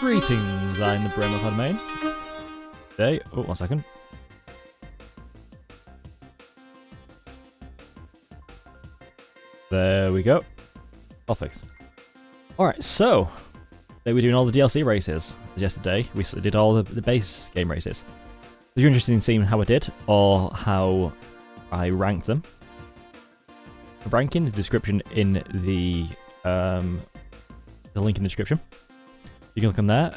Greetings, I'm the Brim of Main. Today, oh, 1 second. There we go. All fixed. Alright, so today we're doing all the DLC races. Yesterday, we did all the base game races. If you're interested in seeing how I did, or how I ranked them, the ranking is the description in the link in the description. You can look on there.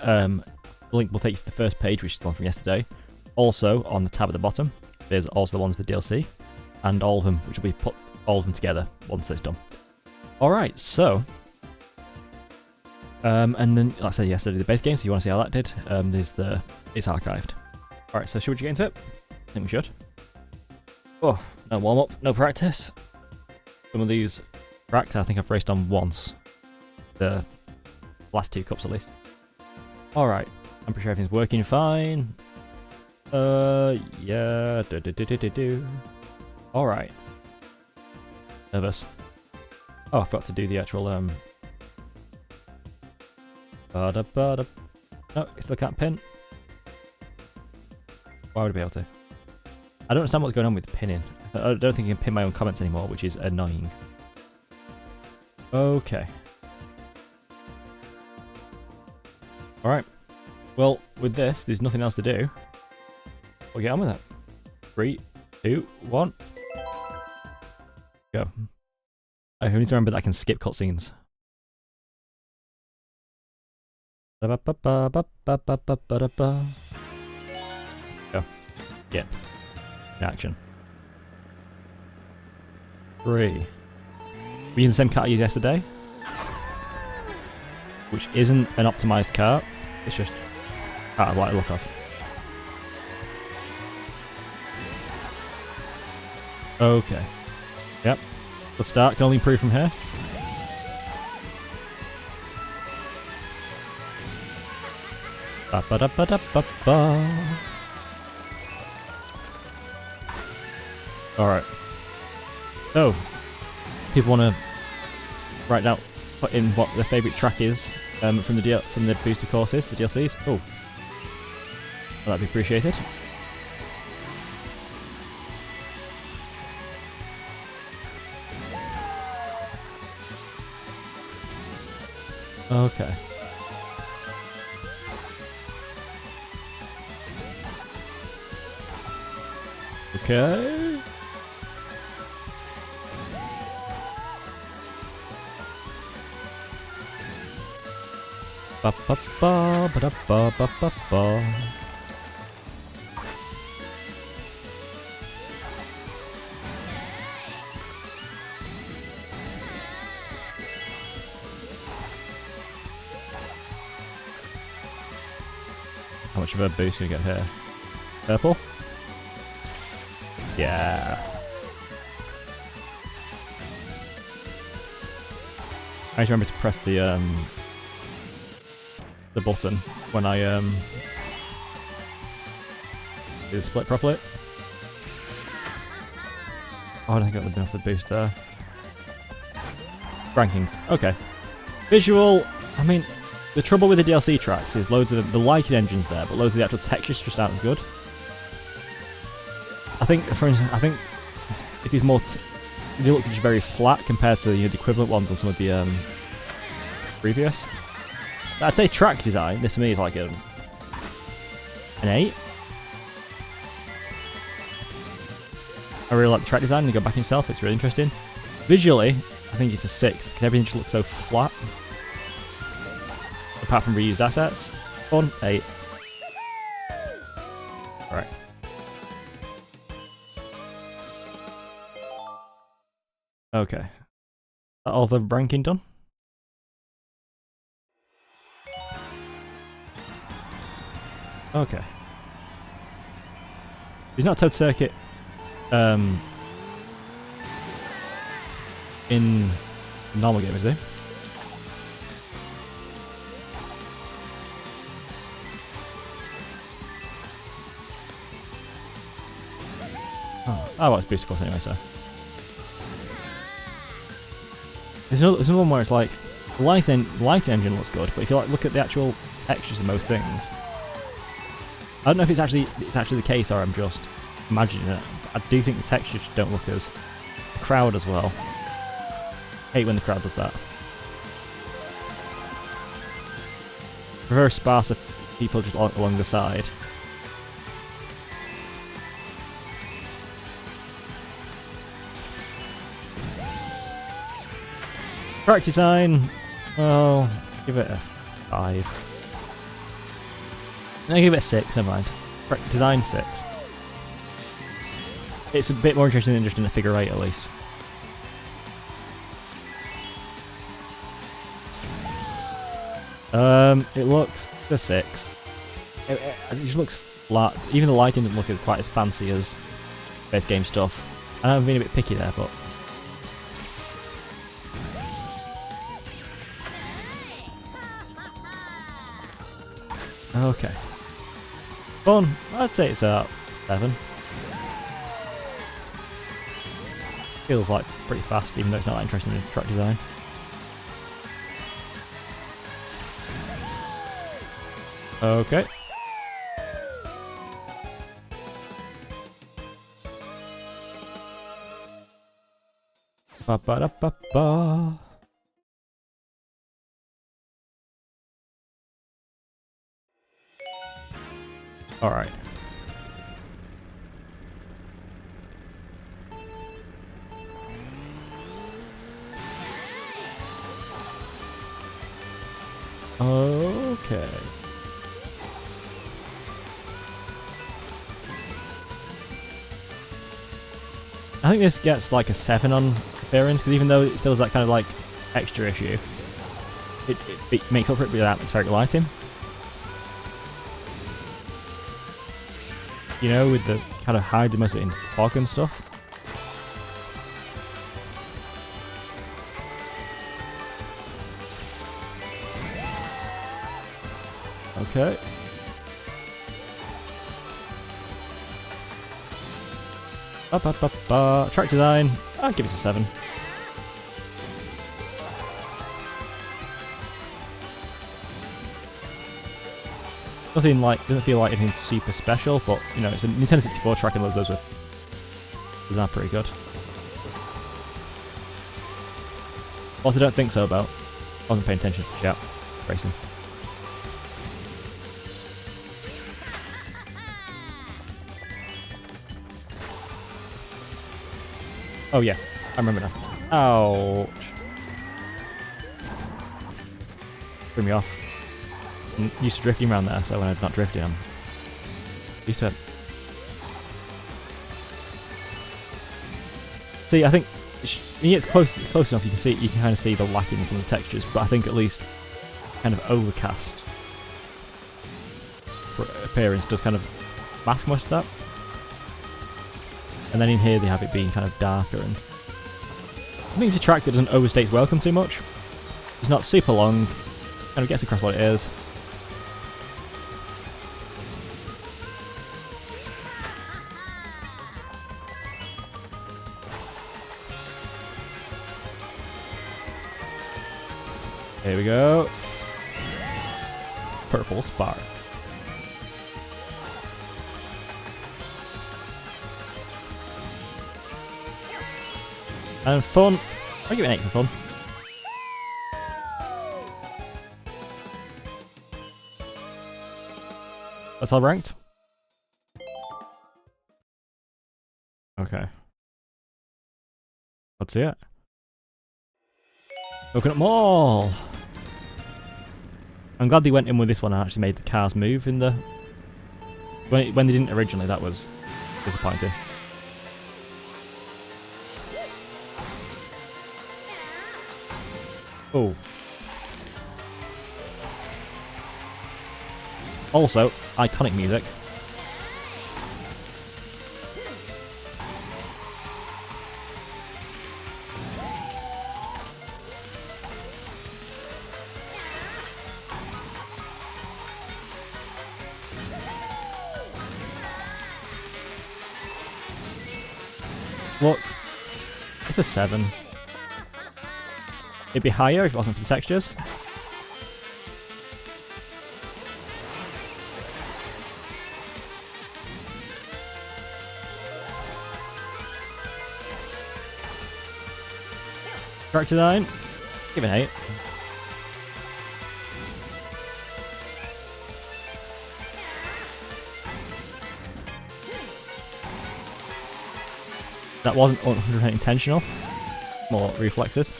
The link will take you to the first page, which is the one from yesterday. Also, on the tab at the bottom, there's also the ones for DLC, and all of them, which will be put all of them together once it's done. Alright, so and then, like I said yesterday, the base game, so you want to see how that did, it's archived. Alright, so should we get into it? I think we should. Oh, no warm-up, no practice. Some of these tracks I think I've raced on once. The last 2 cups at least. Alright, I'm pretty sure everything's working fine. Yeah, Alright. Nervous. Oh, I forgot to do the actual, No, if I can't pin. Why would I be able to? I don't understand what's going on with pinning. I don't think you can pin my own comments anymore, which is annoying. Okay. Alright. Well, with this, there's nothing else to do. We'll get on with it. 3, 2, 1. Go. I need to remember that I can skip cutscenes. Go. Skip. Action. 3. We using the same car I used yesterday, which isn't an optimized car. It's just car I like the look of. Okay. Yep. Good start. Can only improve from here. Alright. So, people want to right now put in what their favourite track is from the booster courses, the DLCs. Oh, well, that'd be appreciated. Okay. Okay. Ba ba ba ba ba ba ba ba. How much of a boost can we get here? Purple? Yeah. I just remember to press the button when I do the split properly. Oh, I don't think I got enough of the boost there. Rankings. Okay. Visual. I mean, the trouble with the DLC tracks is loads of the lighting engines there, but loads of the actual textures just aren't as good. I think, for instance, if he's more, they look just very flat compared to the equivalent ones on some of the previous. I'd say track design. This for me is like an 8. I really like the track design. And you go back itself, it's really interesting. Visually, I think it's a 6 because everything just looks so flat. Apart from reused assets. Fun, 8. Alright. Okay. All the ranking done? Okay. He's not Toad Circuit in normal game, is he? Oh, well, it's booster course anyway, so. There's another one where it's like The light engine looks good, but if you like look at the actual textures of most things, I don't know if it's actually the case or I'm just imagining it. I do think the textures don't look as the crowd as well. Hate when the crowd does that. Very sparse of people just along the side. Track design, well, give it a 5. No, give it a 6, never mind. Track design 6. It's a bit more interesting than just in a figure 8 at least. It looks a 6. It just looks flat. Even the lighting doesn't look quite as fancy as base game stuff. I know I'm being a bit picky there, but okay. Fun. I'd say it's a 7. Feels like pretty fast, even though it's not that interesting in track design. Okay. Ba ba da ba ba. All right. Okay. I think this gets like a 7 on appearance, because even though it still has that kind of like extra issue, it makes up for it with atmospheric lighting. You know, with the kind of hides most of it in fog and stuff. Okay. Track design, I'll give it a 7. Nothing like, doesn't feel like anything super special, but you know, it's a Nintendo 64 track and those are pretty good. What I don't think so about, I wasn't paying attention to chat racing. Oh yeah, I remember now. Ouch. Threw me off. I'm used to drifting around there, so when I'm not drifting, I'm used to it. See, I think when you get close enough, you can kind of see the lacking in some of the textures, but I think at least kind of overcast appearance does kind of mask most of that. And then in here they have it being kind of darker, and I think it's a track that doesn't overstay its welcome too much. It's not super long, kind of gets across what it is. Here we go. Purple sparks. And fun. I'll give it an 8 for fun. That's all ranked? Okay. Let's see it. Coconut Mall! I'm glad they went in with this one and actually made the cars move in the... When they didn't originally, that was disappointing. Oh. Also, iconic music. Look, it's a 7. It'd be higher if it wasn't for the textures. Character design, give it an 8. That wasn't 100% intentional, more reflexes.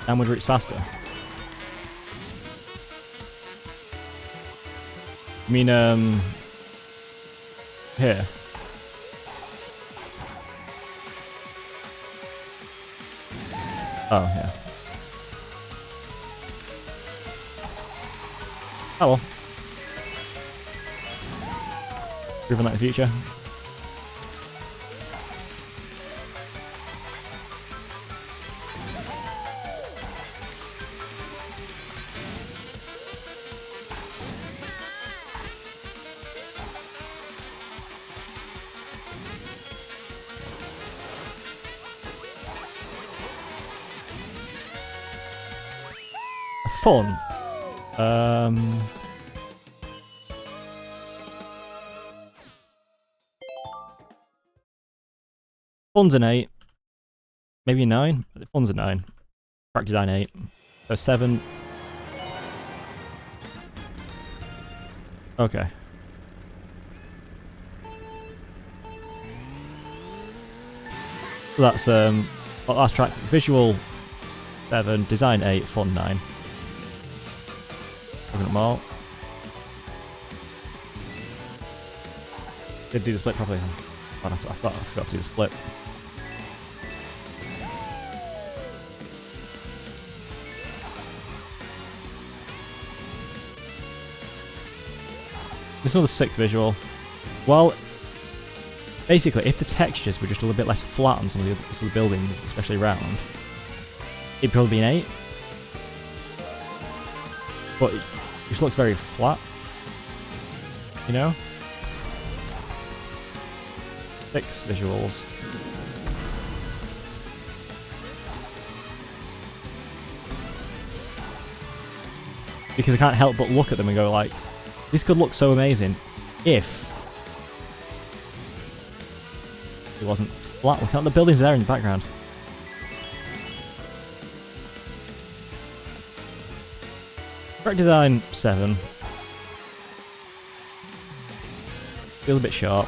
Downward route's faster. I mean, here. Oh, yeah. Oh well. Driven that in the future. Fun. Fun's an 8. Maybe a 9. Fun's a 9. Character design 8. So 7. Okay. So that's last track. Visual 7. Design 8. Fun 9. Looking at them all. Did do the split properly. Oh, I forgot to do the split. This is another 6 visual. Well, basically, if the textures were just a little bit less flat on some of the buildings, especially around, it'd probably be an 8. But it just looks very flat, you know? 6 visuals. Because I can't help but look at them and go like, this could look so amazing if it wasn't flat. Look at the buildings there in the background. Character design 7. Feels a bit sharp.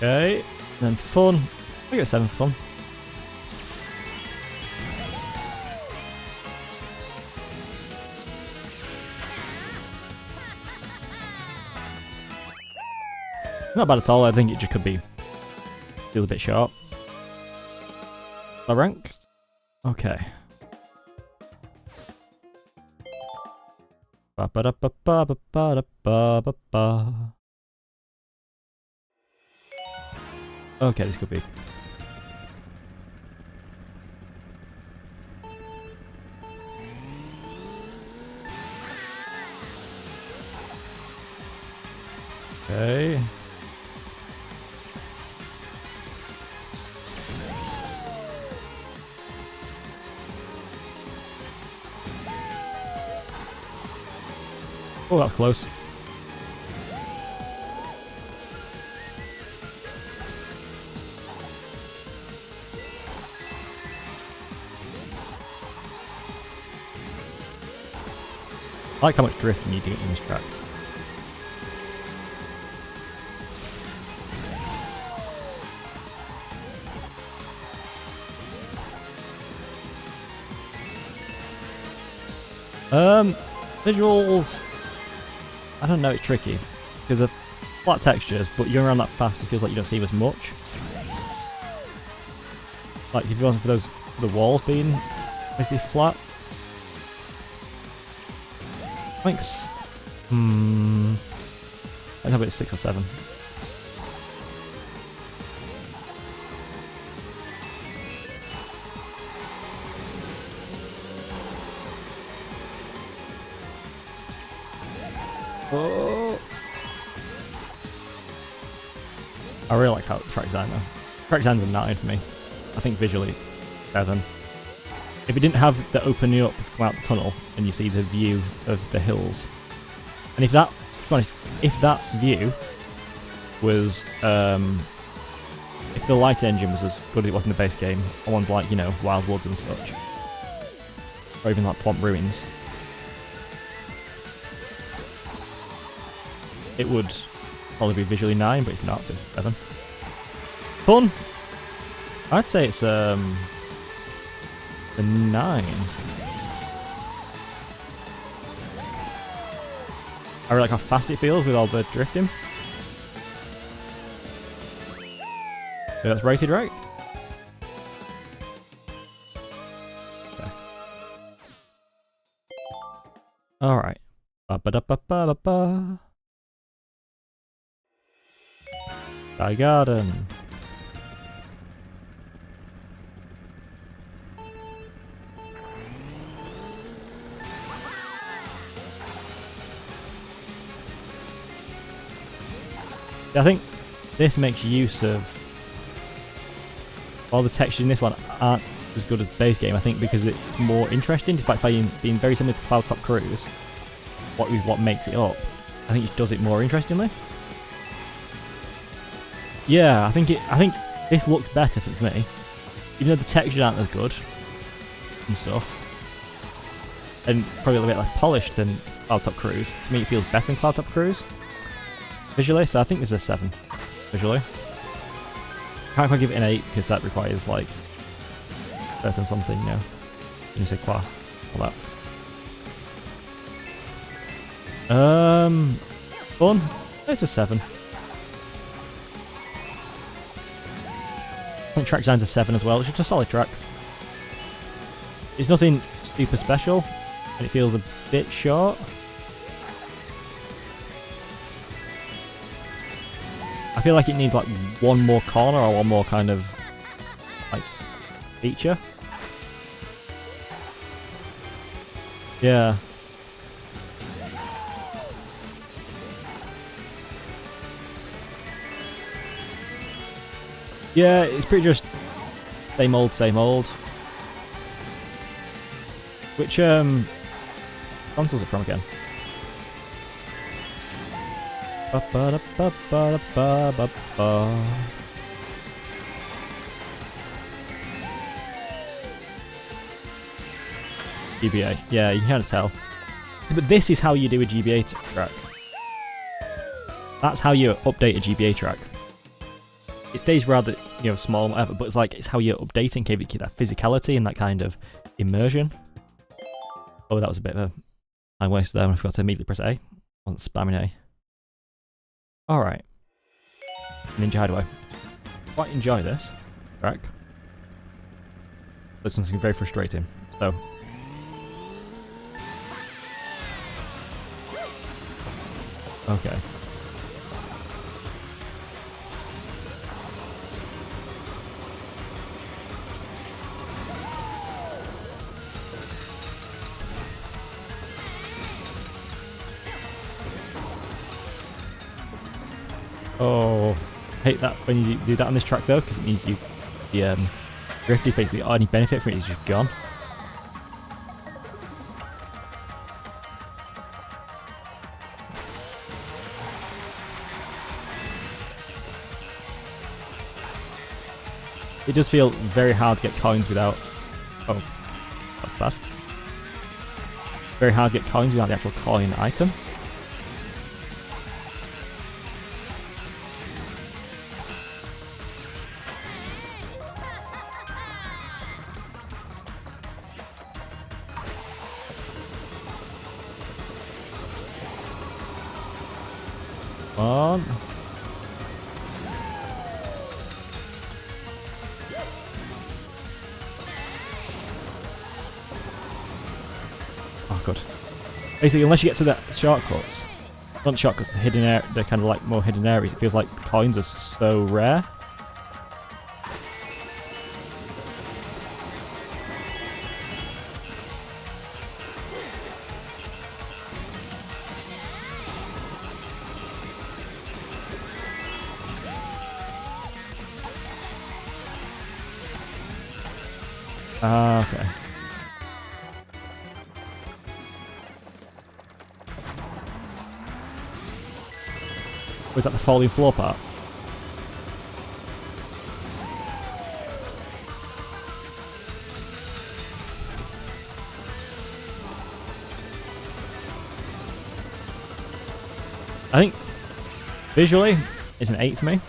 Okay, and then fun. I get 7 for fun. Not bad at all. I think it just could be feels a bit sharp. My rank? Okay. Ba ba da ba ba ba ba da ba ba ba. Okay, this could be. Okay. Oh, that's close. I like how much drifting you do in this track. Visuals. I don't know, it's tricky because flat textures, but you're around that fast, it feels like you don't see as much. Like if it wasn't for the walls being basically flat. I think I don't know if it's 6 or 7. Oh. I really like how track design though. Track design's a 9 for me. I think visually 7. If it didn't have the opening up to come out the tunnel and you see the view of the hills, and if that, to be honest, if that view was, if the light engine was as good as it was in the base game, on ones like, you know, Wild Woods and such, or even like Plump Ruins, it would probably be visually 9, but it's not, so it's 7. Fun! I'd say it's a 9. I really like how fast it feels with all the drifting. So that's rated right. Okay. Alright. Ba-ba-da-ba-ba-ba-ba. Sky Garden. I think this makes use of all the textures in this one aren't as good as base game, I think, because it's more interesting, despite being very similar to Cloud Top Cruise. What makes it up, I think it does it more interestingly. Yeah, I think this looks better for me, even though the textures aren't as good and stuff, and probably a little bit less polished than Cloud Top Cruise. For me, it feels better than Cloud Top Cruise visually, so I think this is a 7 visually. Can't quite give it an 8 because that requires like certain something, you know. You say qua, all that. Fun. It's a 7. I think track design's a 7 as well, which is just a solid track. It's nothing super special, and it feels a bit short. I feel like it needs like one more corner or one more kind of like feature. Yeah. Yeah, it's pretty just same old, same old. Which console's it from again? GBA. Yeah, you can kind of tell. But this is how you do a GBA track. That's how you update a GBA track. It stays rather, you know, small and whatever, but it's like, it's how you're updating KVK, that physicality and that kind of immersion. Oh, that was a bit of a time waste there. I forgot to immediately press A. I wasn't spamming A. Alright. Ninja Hideaway. Quite enjoy this track. There's something very frustrating. So. Okay. Oh, I hate that when you do that on this track though, because it means the drifty basically any benefit from it is just gone. It does feel very hard to get coins without. Oh, that's bad. Very hard to get coins without the actual coin item. Come on. Oh, good. Basically, unless you get to the shortcuts, not shortcuts, the hidden air, the kind of like more hidden areas, it feels like coins are so rare. Ah, okay. Was that the falling floor part? I think visually it's an 8 for me.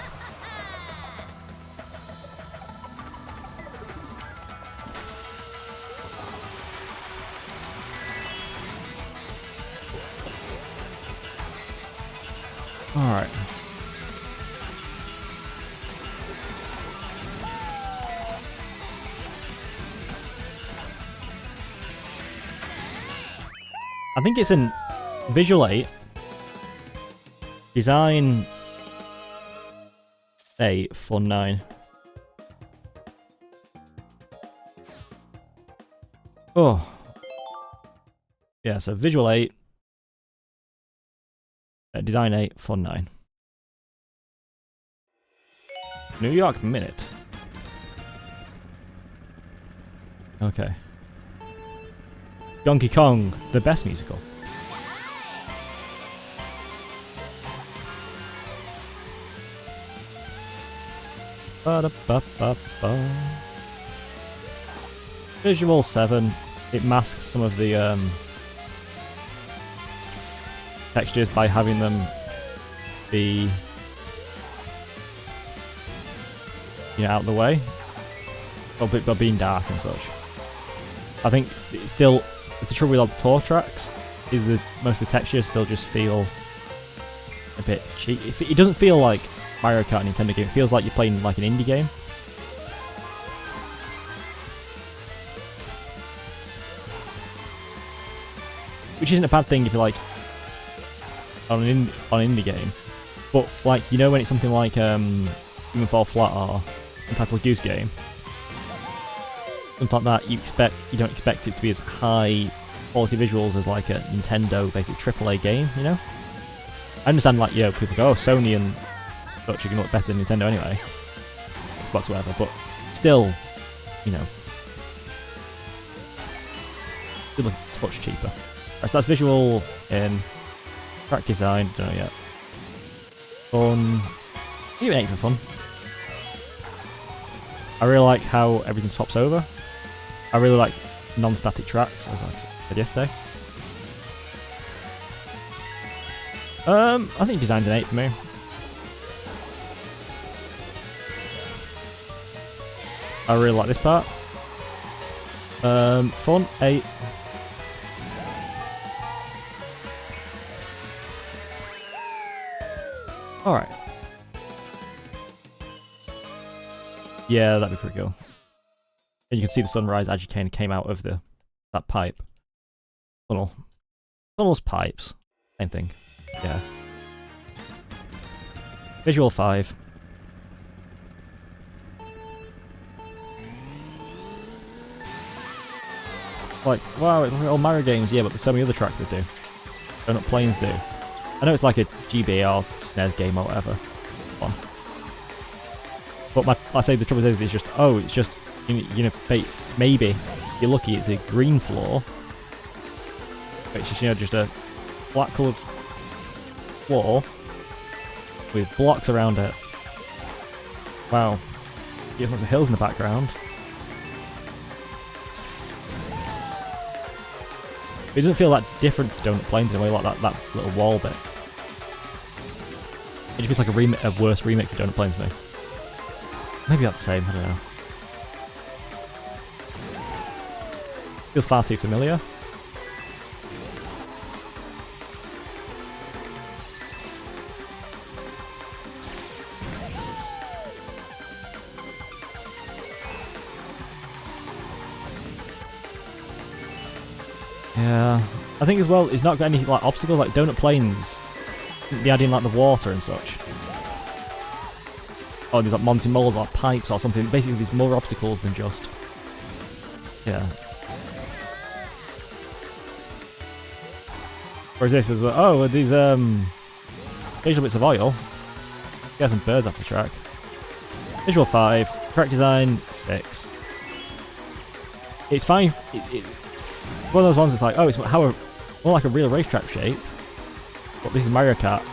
Alright. I think it's an visual 8. Design 8, fun 9. Oh. Yeah, so visual 8. Design 8, fun 9. New York Minute. Okay. Donkey Kong, the best musical. Ba-da-ba-ba-ba. Visual 7. It masks some of the textures by having them be, you know, out of the way, but being dark and such. I think it's still, it's the trouble with all the tour tracks, is that most of the textures still just feel a bit cheap. It doesn't feel like Mario Kart Nintendo game, it feels like you're playing like an indie game. Which isn't a bad thing if you're like on an indie game, but like, you know, when it's something like Human Fall Flat or some type of Goose game, something like that, you don't expect it to be as high quality visuals as like a Nintendo basically AAA game, you know? I understand, like, you know, people go, oh, Sony and such are gonna look better than Nintendo anyway, Xbox, whatever, but still, you know, still look much cheaper. Right, so that's visual in. Track design, don't know yet. Fun. Even 8 for fun. I really like how everything swaps over. I really like non-static tracks, as I said yesterday. I think design's an 8 for me. I really like this part. Fun, 8. Alright. Yeah, that'd be pretty cool. And you can see the sunrise as you came out of that pipe. Tunnel. Tunnels, pipes. Same thing. Yeah. Visual 5. Like, wow, it's like all Mario games, yeah, but there's so many other tracks that do. Donut Plains do. I know it's like a GBA or SNES game or whatever. Fun. But I say the trouble is it's just, oh, it's just, you know, maybe, if you're lucky, it's a green floor. But it's just, you know, just a black coloured floor with blocks around it. Wow. There's lots of hills in the background. It doesn't feel that different to Donut Plains in a way, like that little wall bit. It just feels like a worse remix of Donut Plains to me. Maybe that's the same, I don't know. Feels far too familiar. Yeah, I think as well, it's not got any like obstacles like donut planes. They add in like the water and such. Oh, there's like Monty Moles or pipes or something. Basically, there's more obstacles than just. Yeah. Whereas this is oh, these visual bits of oil. Get some birds off the track. Visual 5, track design 6. It's fine. It's one of those ones that's like, oh, it's more like a real racetrack shape. But this is Mario Kart.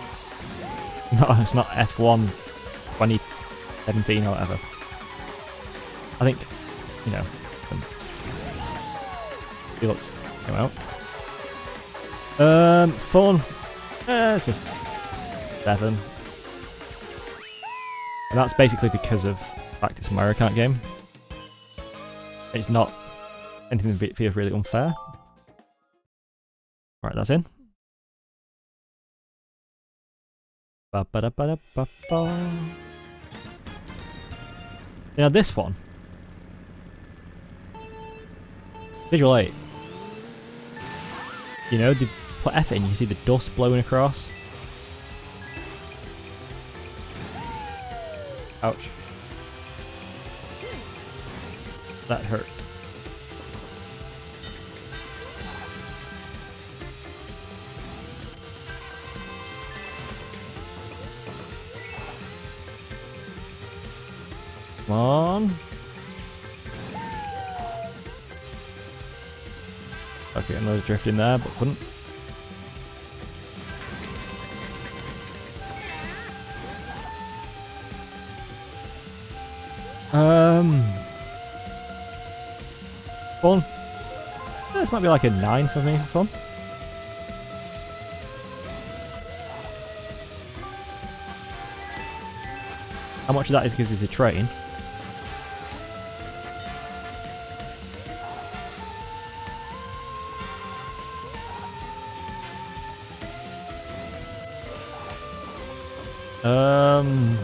No, it's not F1 2017 or whatever. I think, you know, Deluxe came out. Fun. It's just 7. And that's basically because of the fact it's a Mario Kart game. It's not anything that feels really unfair. Alright, that's in. Ba-ba-da-ba-da-ba-ba. Now this one. Visual 8. You know, they put F in, you see the dust blowing across. Ouch. That hurt. Come on. Okay, another drift in there, but couldn't. Fun. This might be like a 9 for me for fun. How much of that is because there's a train? Um,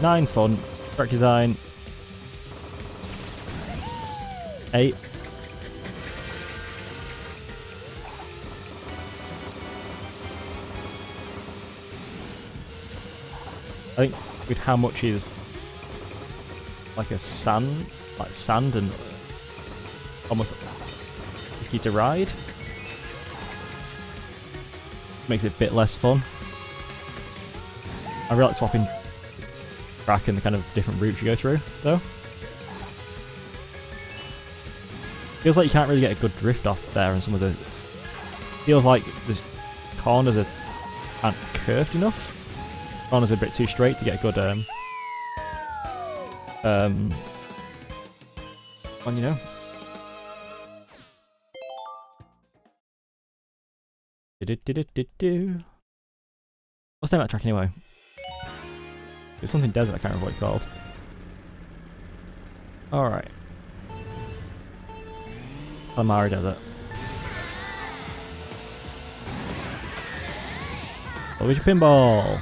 9 fun. Track design 8. I think with how much is like a sand and almost tricky to ride, makes it a bit less fun. I really like swapping track and the kind of different routes you go through, though. Feels like you can't really get a good drift off there, and some of the feels like the corners aren't curved enough. Corners are a bit too straight to get a good one, you know. What's the name of that track anyway? It's something desert, I can't remember what it's called. Alright. Calamari Desert. Luigi Pinball!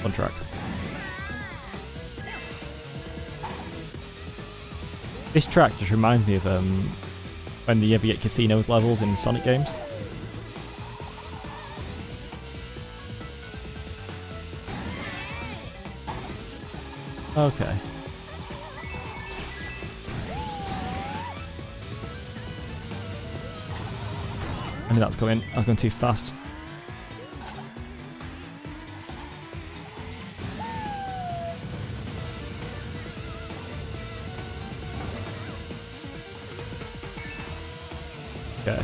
Fun track. This track just reminds me of when you ever get casino levels in Sonic games. Okay. I knew that was coming. I was going too fast. Okay.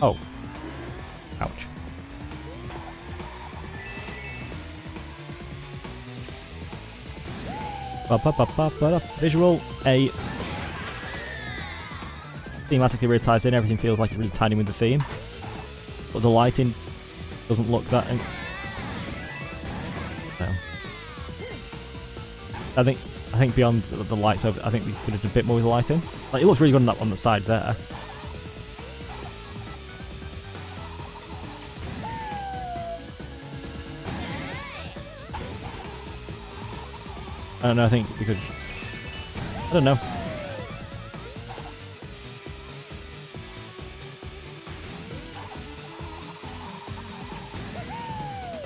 Oh. Ouch. Visual 8. Thematically really ties in, everything feels like it's really tied in with the theme. But the lighting doesn't look that... No. I think beyond the lights, I think we could have done a bit more with the lighting. Like, it looks really good on the side there. I don't know, I think we could... I don't know.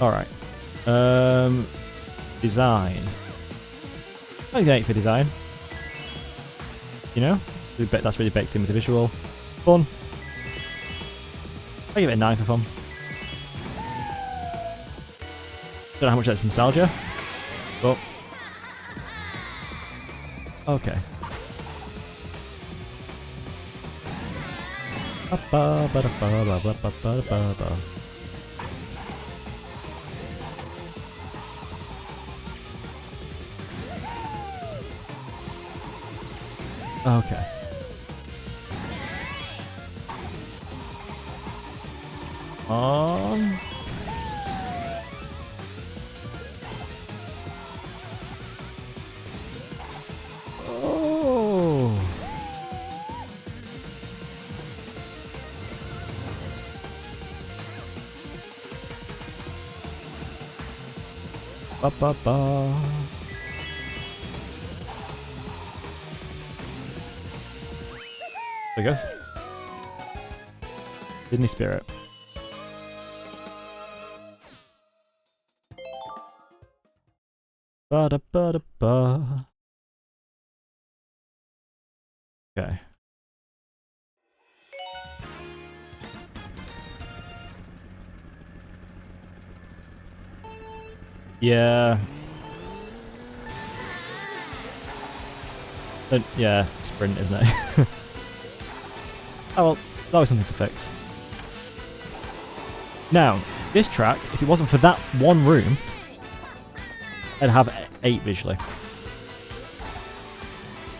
Alright. Design. I think 8 for design. You know? That's really baked in with the visual. Fun. I give it a 9 for fun. Don't know how much that's nostalgia, but okay. Okay. On. Oh. Ba ba ba. There we go. Disney Spirit. Ba da ba da ba. Okay. Yeah. Yeah, sprint, isn't it? Oh well, that was something to fix. Now, this track, if it wasn't for that one room, I'd have 8 visually.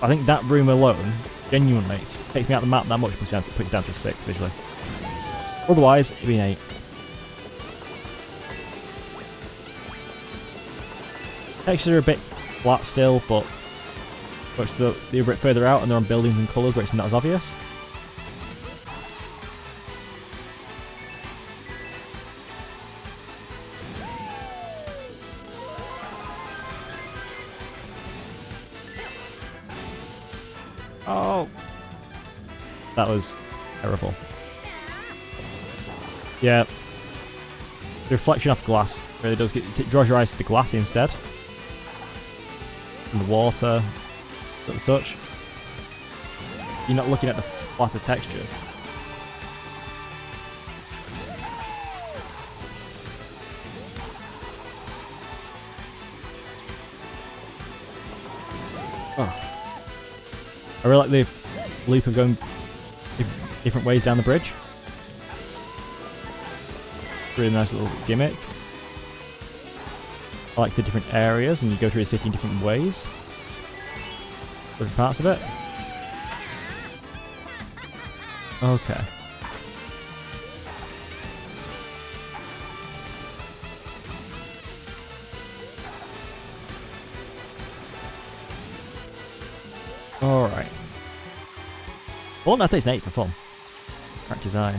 I think that room alone, genuinely, takes me out the map that much, puts it down to 6 visually. Otherwise, it'd be an 8. Textures are a bit flat still, but they're a bit further out and they're on buildings and colours where it's not as obvious. Oh, that was terrible. Yeah, the reflection off glass really does it draws your eyes to the glass instead, and the water, and such. You're not looking at the flatter textures. Oh. I really like the loop of going different ways down the bridge. Really nice little gimmick. I like the different areas and you go through the city in different ways. Different parts of it. Okay. Alright. Well, that takes an 8 for fun. Track design.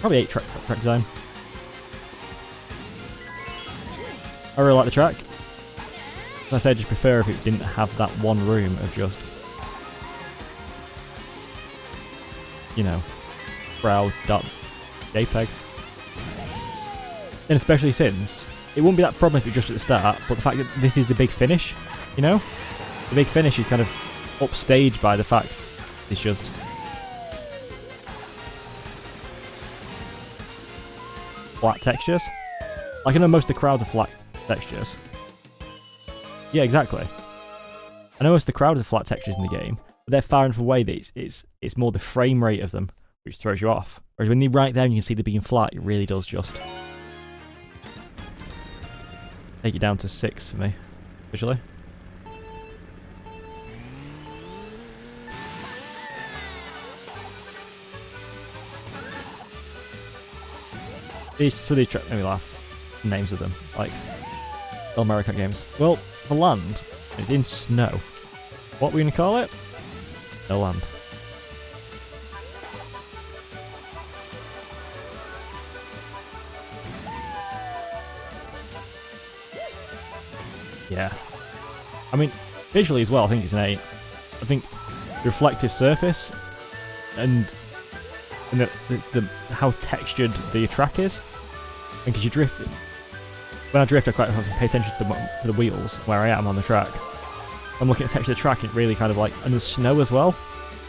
Probably 8 track design. I really like the track. As I said, I just prefer if it didn't have that one room of just, you know, brow.jpg. And especially since it wouldn't be that problem if it was just at the start, but the fact that this is the big finish, you know? The big finish is kind of upstaged by the fact it's just flat textures. Like, I know most of the crowds are flat textures. Yeah, exactly. I know most of the crowds are flat textures in the game, but they're far enough away that it's more the frame rate of them which throws you off. Whereas when they're right there and you can see them being flat, it really does just take it down to 6 for me, visually. These make me laugh. The names of them, like all American games. Well, the land is in snow. What are we gonna call it? No land. Yeah, I mean, visually as well, I think it's an 8. I think the reflective surface and the how textured the track is. Because you drift. When I drift, I quite have to pay attention to the wheels where I am on the track. I'm looking at the texture of the track, it really kind of like, and the snow as well.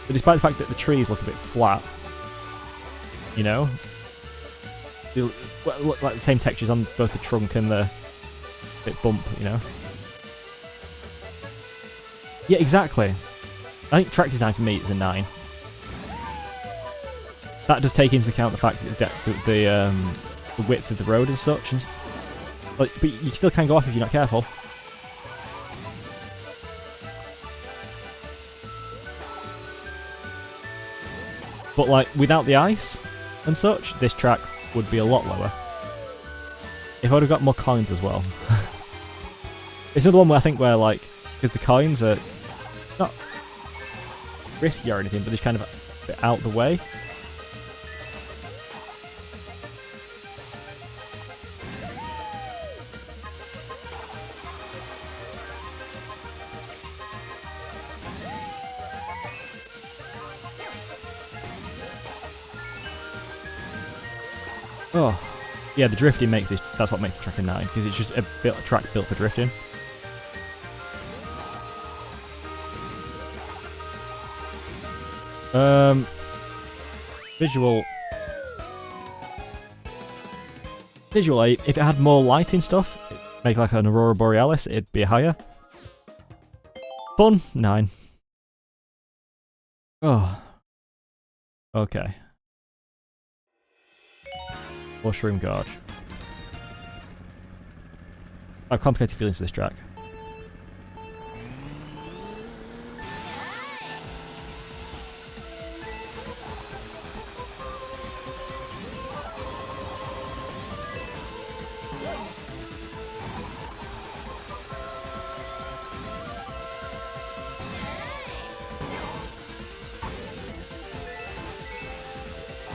But despite the fact that the trees look a bit flat, you know, they look like the same textures on both the trunk and the bit bump, you know. Yeah, exactly. I think track design for me is a 9. That does take into account the fact that the width of the road and such, and but you still can go off if you're not careful. But like without the ice and such, this track would be a lot lower. If I would have got more coins as well. It's another one where I think where like, because the coins are not risky or anything, but they're kind of a bit out the way. Oh, yeah, the drifting makes this, that's what makes the track a 9, because it's just a track built for drifting. Visual 8, if it had more lighting stuff, make like an Aurora Borealis, it'd be higher. Fun, 9. Oh. Okay. Mushroom Gorge. I have complicated feelings for this track.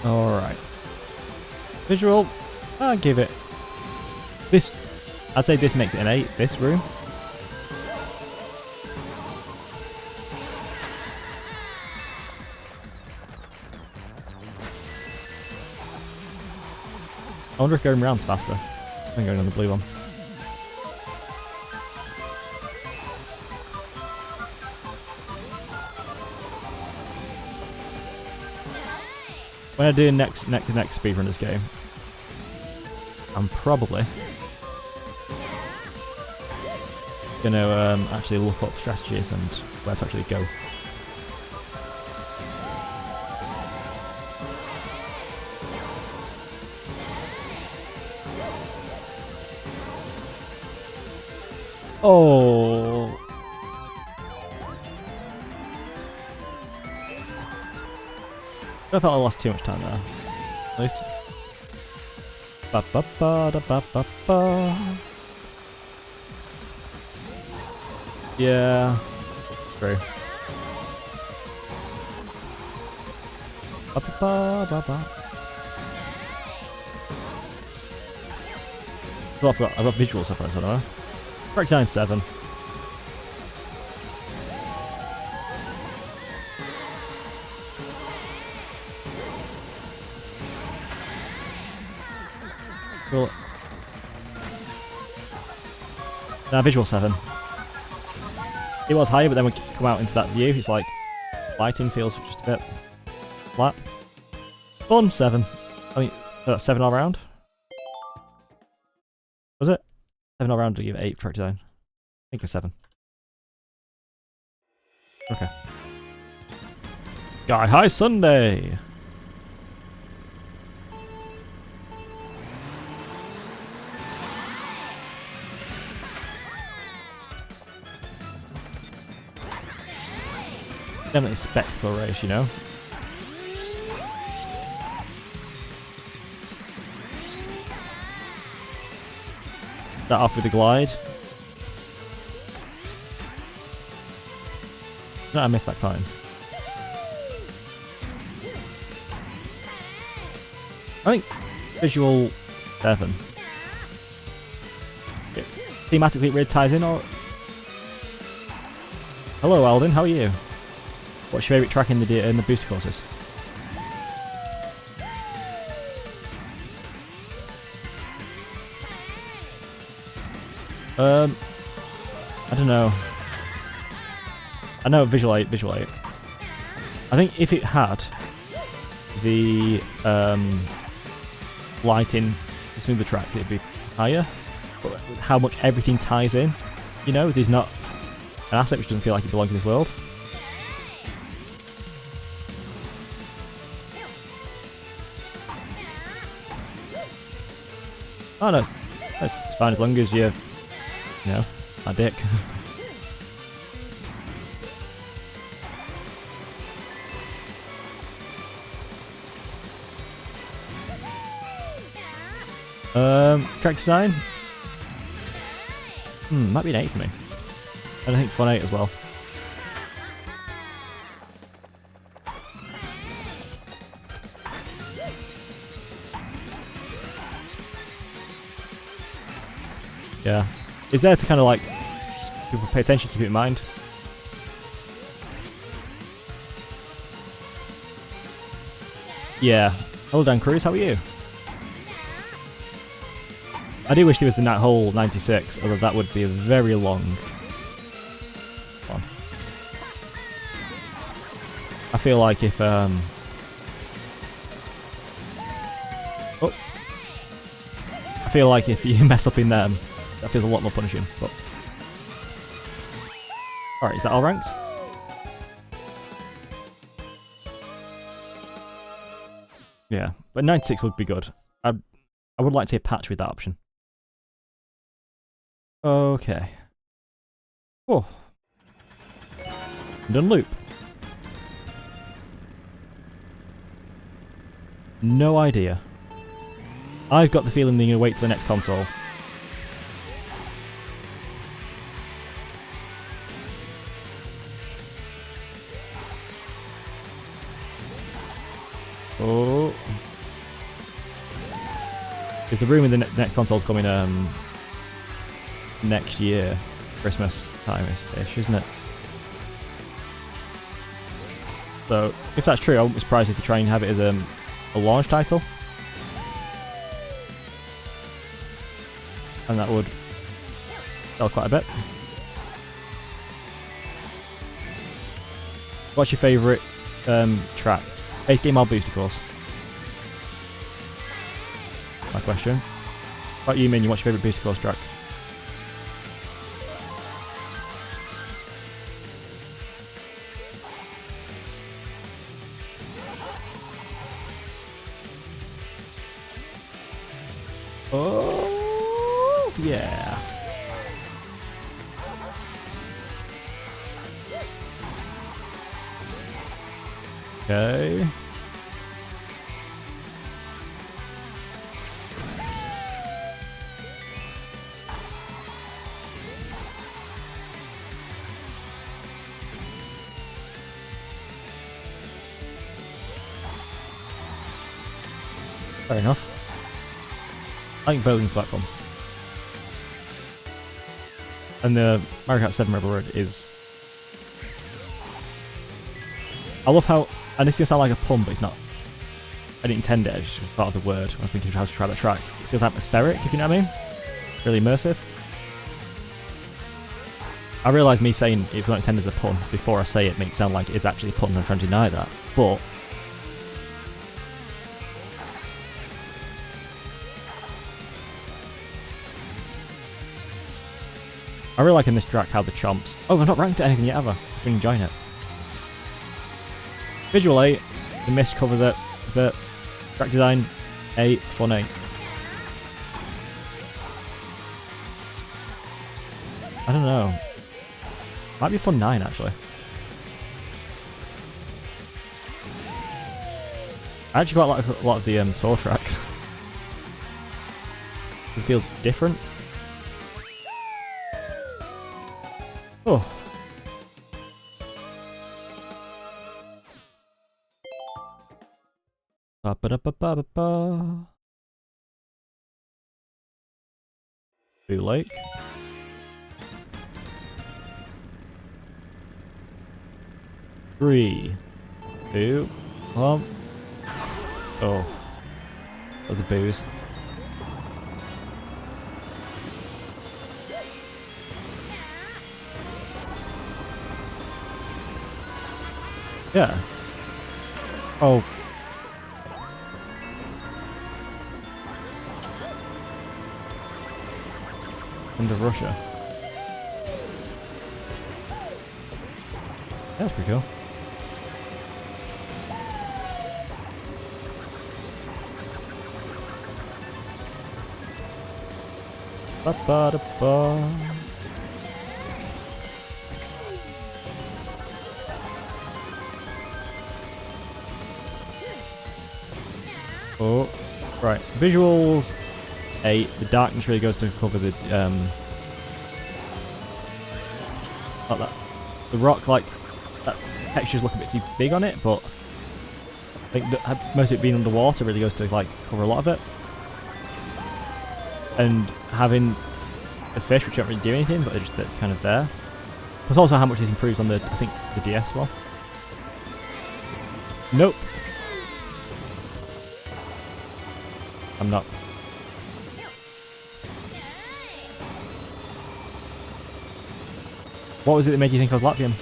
Alright. Visual, I'll give it this. I'd say this makes it an 8. This room. I wonder if going around's faster than going on the blue one. When I do next speedrun this game, I'm probably gonna actually look up strategies and where to actually go. Oh. I felt I lost too much time there. At least. Ba ba ba da ba ba ba. Yeah. True. Ba ba ba ba ba. Oh, I've got visual stuff as well. Track 9-7. Cool. Now visual 7. It was higher, but then we come out into that view. It's like lighting feels just a bit flat. Fun 7. I mean, that's 7 all round. Was it? 7 all round to give 8 track design. I think it's 7. Okay. Sky High Sunday. Definitely a spectacle race, you know. That off with the glide. No, I missed that coin. I think visual 7. Thematically it really ties in, or Hello, Alden. How are you? What's your favourite track in the booster courses? I don't know. I know Visual 8. I think if it had the lighting, smoother tracks, it'd be higher. But with how much everything ties in, you know, there's not an asset which doesn't feel like it belongs in this world. Oh no, it's fine as long as you know, my dick. Track design? Might be an 8 for me. And I think fun 8 as well. Yeah. It's there to kind of like, people pay attention, keep it in mind. Yeah. Hello Dan Cruz, how are you? I do wish there was the whole 96, although that would be a very long one. I feel like if oh. I feel like if you mess up in them, that feels a lot more punishing. But alright, is that all ranked? Yeah, but 96 would be good. I would like to see a patch with that option. Okay. Oh. Done loop. No idea. I've got the feeling they're going to wait till the next console. Oh. Is the room in the next console's coming next year, Christmas time-ish, isn't it? So if that's true, I wouldn't be surprised if they try and have it as a launch title, and that would sell quite a bit. What's your favourite track? Base game or booster course? My question. What you mean? What's your favourite booster course track? Oh yeah. Okay. Fair enough. I think Berlin's quite fun. And the Mario Kart 7 Rebel Road is... I love how... And this is going to sound like a pun, but it's not. I didn't intend it, it was just part of the word. I was thinking of how to try that track. It feels atmospheric, if you know what I mean. Really immersive. I realise me saying if you don't intend as a pun before I say it makes it sound like it is actually a pun and I'm trying to deny that. But... I really like in this track how the chomps... Oh, I've not ranked it anything yet ever. I've been enjoying it. Visual 8, the mist covers it a bit. Track design 8, fun 8. I don't know. Might be fun 9 actually. I actually quite like a lot of the tour tracks. They feel different. Oh. Ba ba da ba ba ba ba. Blue Lake. 3, 2, 1. Oh. Oh, the booze. Yeah. Oh. Into Russia. That's pretty cool. Ba-ba-da-ba. Oh, right. Visuals 8. The darkness really goes to cover the like that. The rock, like that textures look a bit too big on it, but I think that most of it being underwater really goes to like cover a lot of it. And having the fish, which don't really do anything, but they're just kind of there. Plus also how much it improves on the, I think, the DS one. Nope. I'm not. What was it that made you think I was Latvian?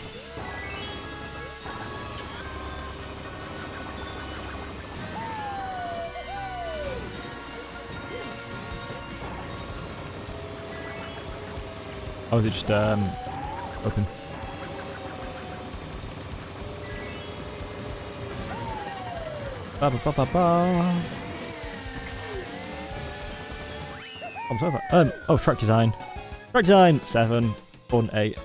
Or was it just open? Ba ba ba ba ba. I'm over. Oh, track design. Track design 7, fun 8.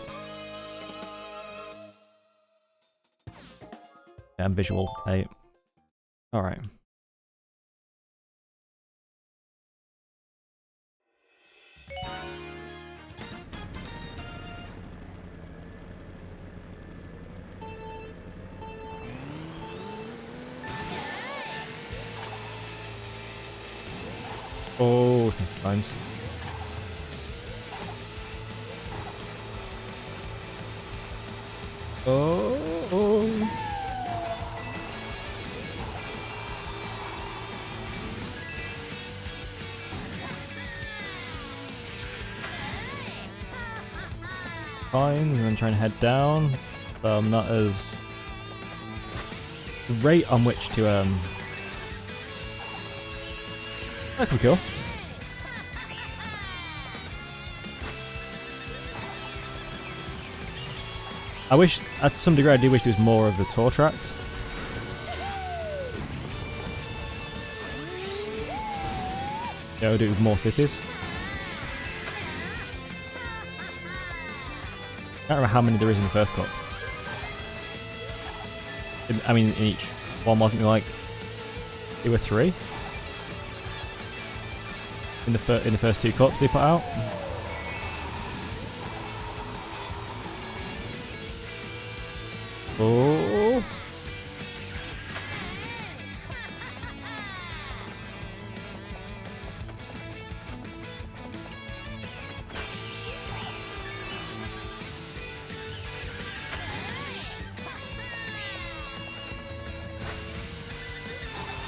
Yeah, and visual 8. All right. Oh, lines. Oh. Fine, and then trying to head down. So I'm not as the rate on which to that could be cool. I wish, at some degree, I do wish there was more of the tour tracks. Yeah, we'll do it with more cities. I can't remember how many there is in the first cup. I mean, in each one, wasn't there like there were 3 in the first 2 cups they put out? Oh.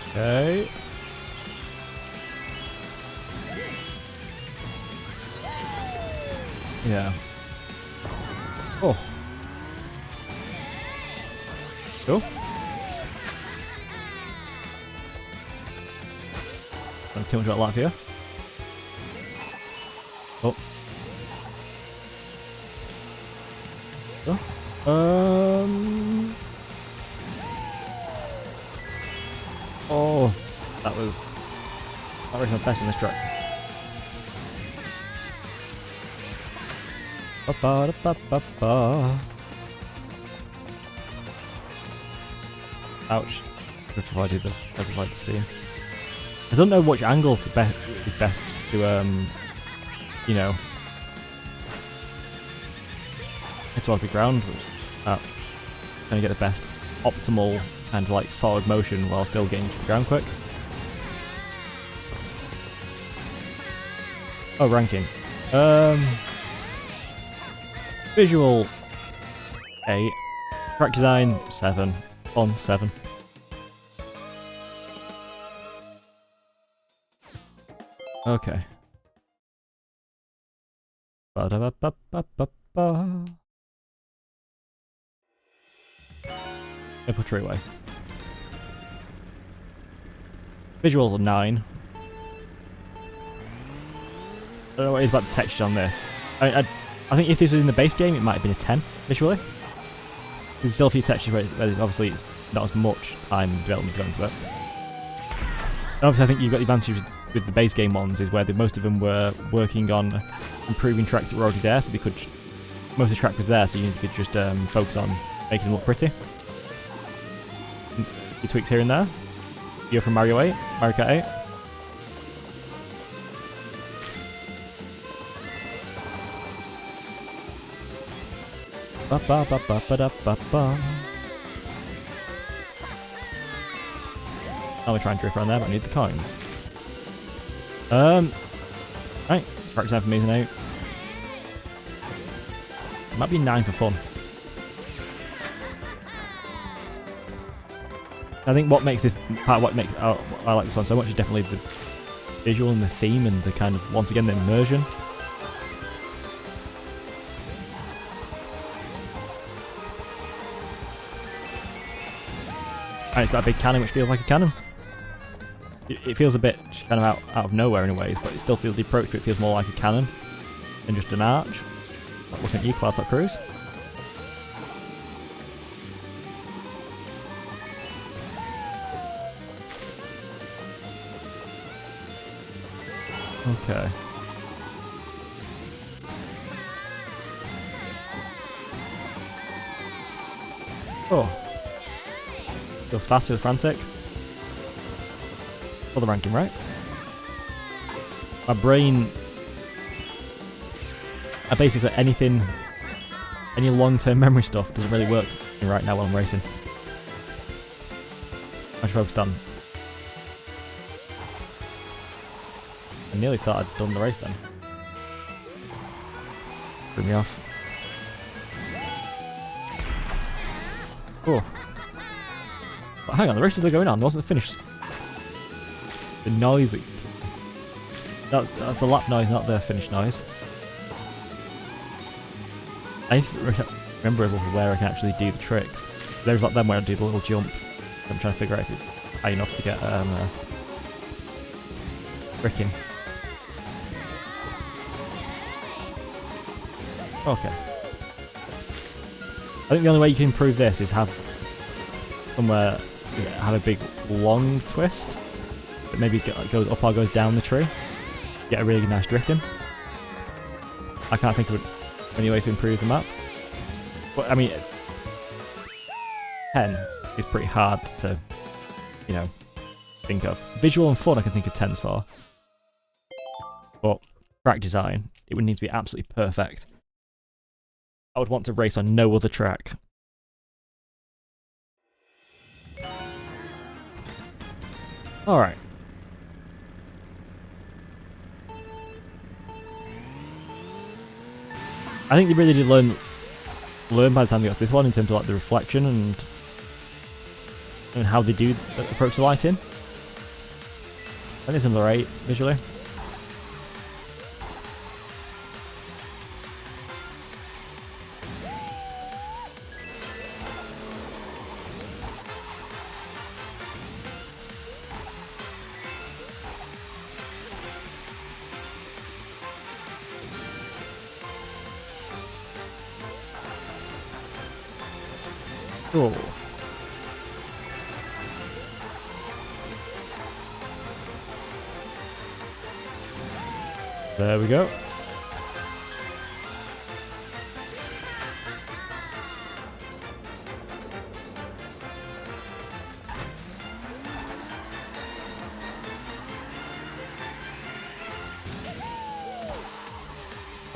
Okay. Yeah. Oh. Cool. Don't too much about Latvia. Oh. Oh. Oh. That was my best in this track. Ba-ba-da-ba-ba-ba. Ouch. Provided the steam. I don't know which angle is best to you know, hit towards the ground. Trying to get the best optimal and like forward motion while still getting to the ground quick. Oh, ranking. Visual 8. Track design, 7. Fun, 7. Okay. Ba-da-ba-ba-ba-ba-ba. Maple Treeway. Visuals are 9. I don't know what it is about the texture on this. I think if this was in the base game, it might have been a 10 visually. There's still a few textures where obviously it's not as much time and development to go into it. And obviously, I think you've got the advantage with the base game ones is where most of them were working on improving tracks that were already there, so they could. Most of the track was there, so you could just focus on making them look pretty. A few tweaks here and there. You go from Mario Kart 8. Ba ba ba ba ba da ba ba. I'll try and drift around there, but I need the coins. Right, track design for me is an 8. It might be 9 for fun. I think what makes this part, what makes I like this one so much is definitely the visual and the theme and the kind of, once again, the immersion. And it's got a big cannon which feels like a cannon. It feels a bit kind of out of nowhere in ways, but it still feels, the approach to it feels more like a cannon than just an arch. Like looking at you, Cloud Top Cruise. Okay. Oh. Feels faster with Frantic. For the ranking, right? My brain... basically anything... Any long-term memory stuff doesn't really work right now while I'm racing. I'm focused on... I nearly thought I'd done the race then. Threw me off. Oh. But hang on, the race is still going on, it wasn't finished. The noise that's the lap noise, not the finish noise. I need to remember where I can actually do the tricks. There's like them where I do the little jump. I'm trying to figure out if it's high enough to get fricking. Okay. I think the only way you can improve this is have somewhere have a big long twist that maybe goes up or goes down the tree. Get a really nice drifting. I can't think of any way to improve the map. But I mean, 10 is pretty hard to, you know, think of. Visual and fun I can think of 10s for. But track design, it would need to be absolutely perfect. I would want to race on no other track. Alright. I think they really did learn by the time they got to this one in terms of like the reflection and how they do approach the lighting. I think it's similar 8 visually. Cool. There we go.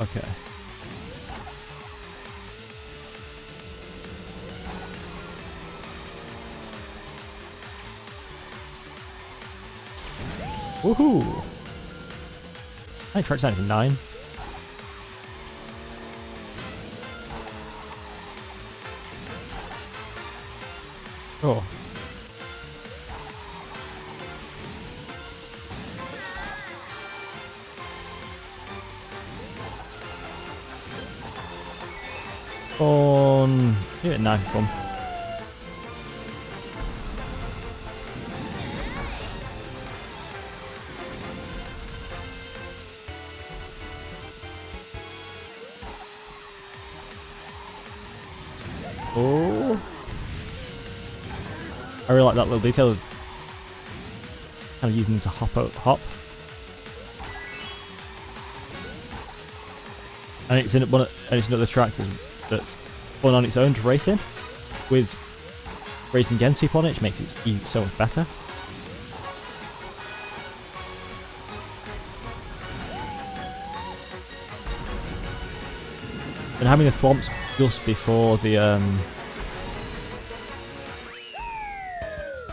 Okay. Woohoo! I think track design is a 9. Oh. On. Give it a knife fun. Oh. I really like that little detail of kind of using them to hop. And it's in it's another track that's fun on its own to race in, with racing against people on it, which makes it so much better. And having the thwomps just before the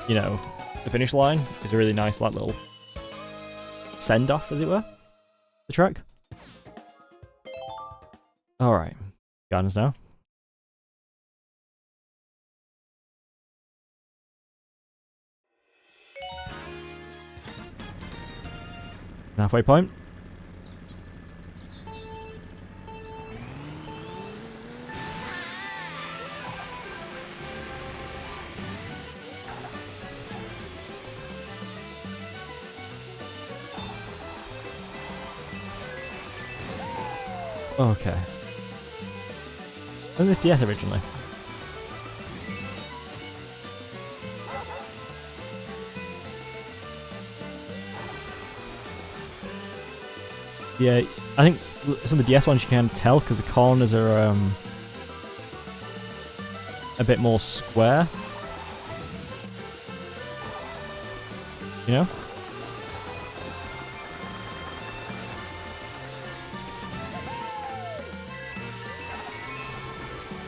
you know, the finish line is a really nice like little send off, as it were, the track. Alright, gardens now. Halfway point. Okay. When was this DS originally? Yeah, I think some of the DS ones you can tell because the corners are a bit more square. You know?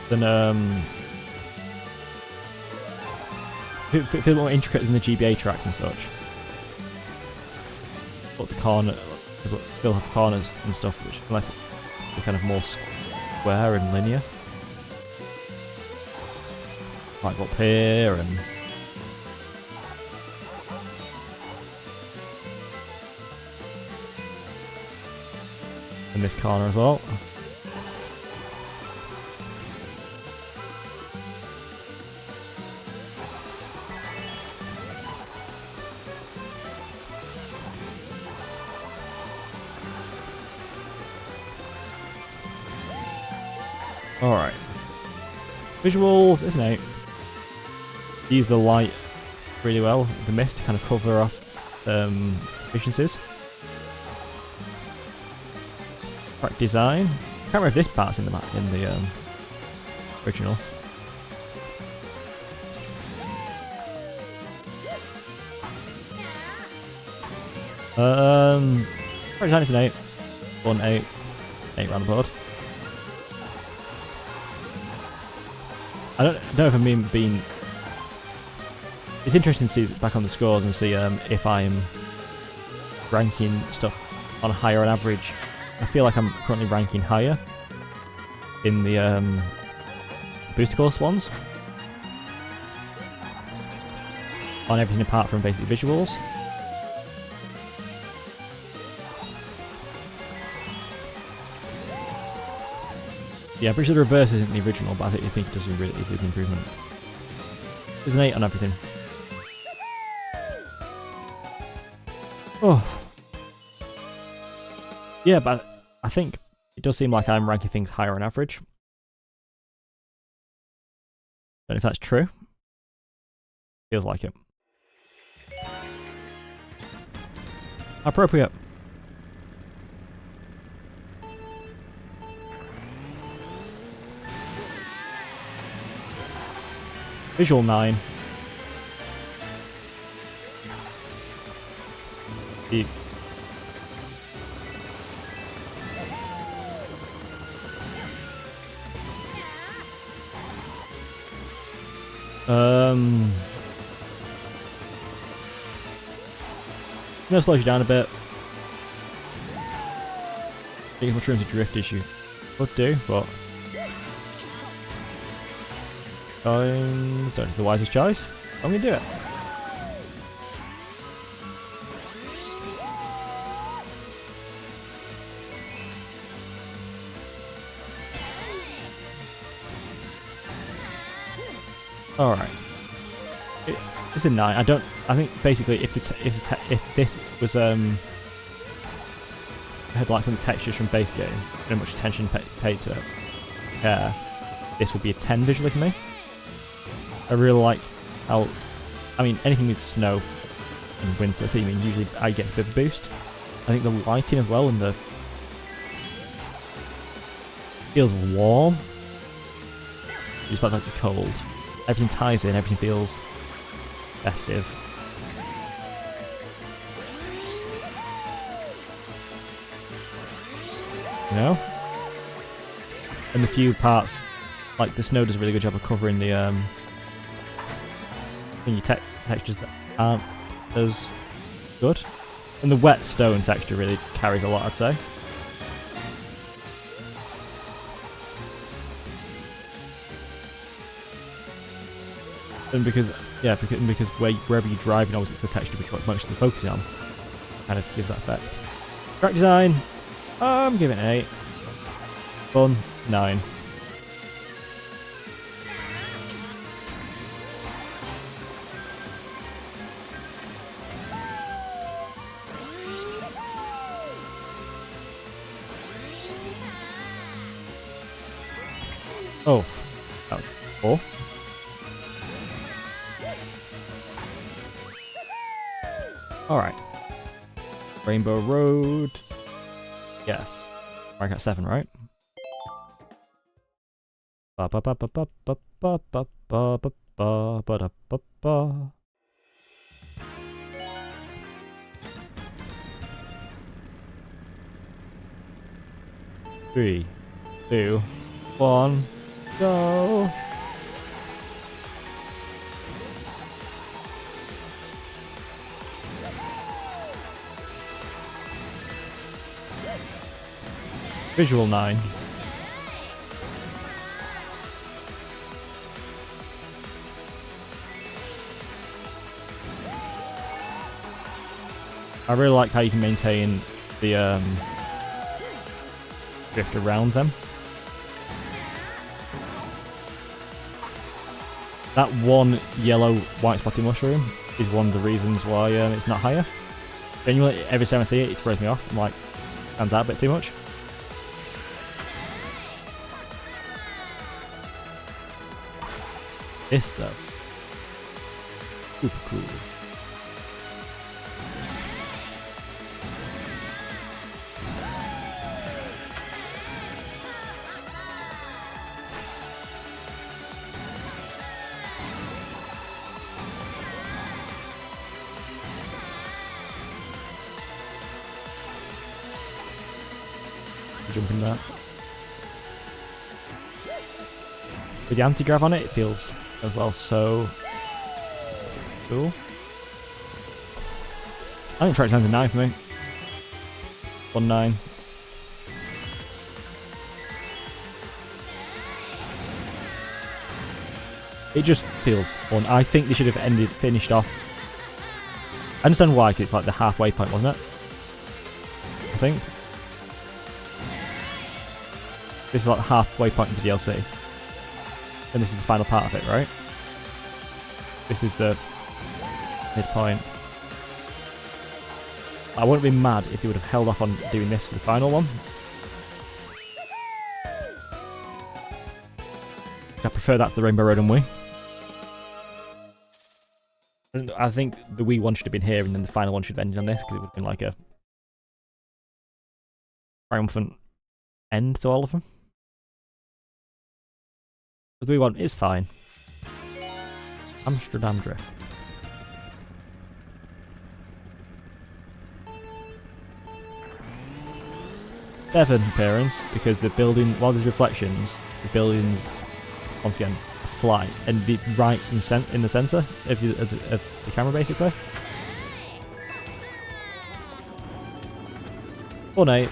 Than feel more intricate than the GBA tracks and such. But the corner still have corners and stuff, which are kind of more square and linear. Like up here and in this corner as well. Alright. Visuals, isn't it? Use the light really well, the mist to kind of cover off efficiencies. Right, design. Can't remember if this part's in the map in the original. Right, design is an 8. 1, 8. 8 round the board. I don't know if I'm being... It's interesting to see back on the scores and see if I'm ranking stuff on higher on average. I feel like I'm currently ranking higher in the booster course ones. On everything apart from basically visuals. Yeah, I'm pretty sure the reverse isn't the original, but I think it does really easily the improvement. There's an 8 on everything. Oh. Yeah, but I think it does seem like I'm ranking things higher on average. Don't know if that's true. Feels like it. Appropriate. Visual 9. The gonna slow you down a bit. Take as much room to drift as you could do, but Coins, don't do the wisest choice. I'm gonna do it. Alright. It's a 9. I think basically if this was had like some textures from base game, no much attention paid to it, this would be a 10 visually for me. I really like how, I mean, anything with snow and winter theming usually I get a bit of a boost. I think the lighting as well and the feels warm. Despite that it's cold. Everything ties in, everything feels festive. You know? And the few parts, like the snow does a really good job of covering the textures that aren't as good. And the wet stone texture really carries a lot, I'd say. And because wherever you drive, you know, it's a texture which what most of the focusing on kind of gives that effect. Track design, I'm giving it an 8. Fun, 9. Oh, that was 4. Alright. Rainbow Road. Yes. I got 7, right? Ba ba ba ba ba ba ba ba ba ba ba ba ba ba. 3, 2, 1, go! Visual 9. I really like how you can maintain the drift around them. That one yellow white spotted mushroom is one of the reasons why it's not higher. Genuinely, every time I see it, it throws me off. I'm like, stands out a bit too much. This though, super cool. Jump in that. With the anti-grav on it, it feels as well so cool. I think track design's a 9 for me. 1-9. It just feels fun. I think they should have finished off. I understand why, because it's like the halfway point, wasn't it? I think. This is like the halfway point of the DLC. And this is the final part of it, right? This is the midpoint. I wouldn't be mad if they would have held off on doing this for the final one. I prefer that to the Rainbow Road and Wii. I think the Wii one should have been here and then the final one should have ended on this because it would have been like a triumphant end to all of them. But the Wii one is fine. Amsterdam Drift. Seven appearance because the building, while there's reflections, the buildings once again fly and be right in the center of the camera basically. 1-8.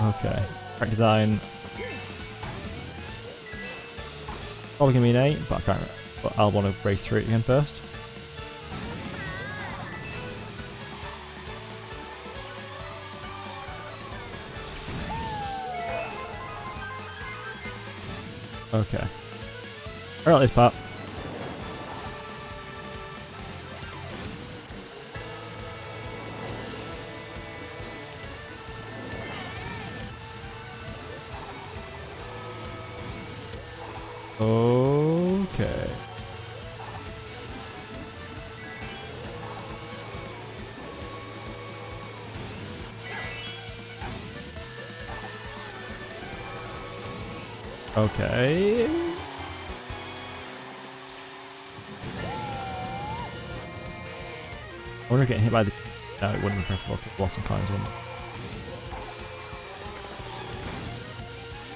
Okay. Track design. Probably gonna be an 8, but I can't. But I'll want to race through it again first. Okay. I got this part. Okay. Okay. I wonder if getting hit by the... No, it wouldn't be preferable because Blossom Times wouldn't.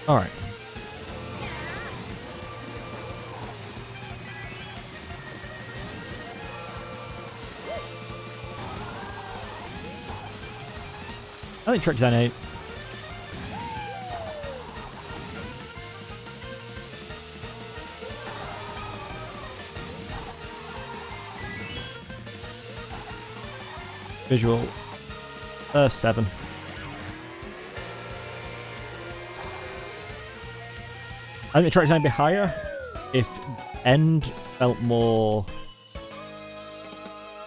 Alright. I think track design 8. Visual 7. I think the track design would be higher if end felt more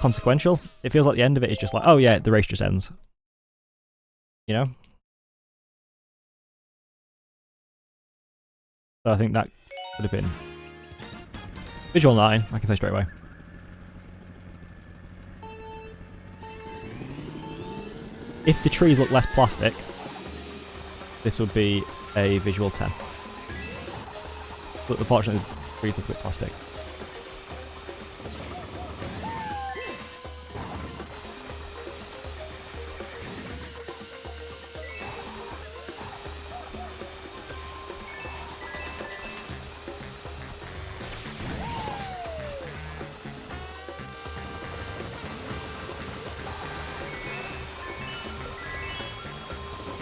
consequential. It feels like the end of it is just like, oh yeah, the race just ends. You know? So I think that would have been visual 9, I can say straight away. If the trees look less plastic, this would be a visual 10. But unfortunately, the trees look a bit plastic.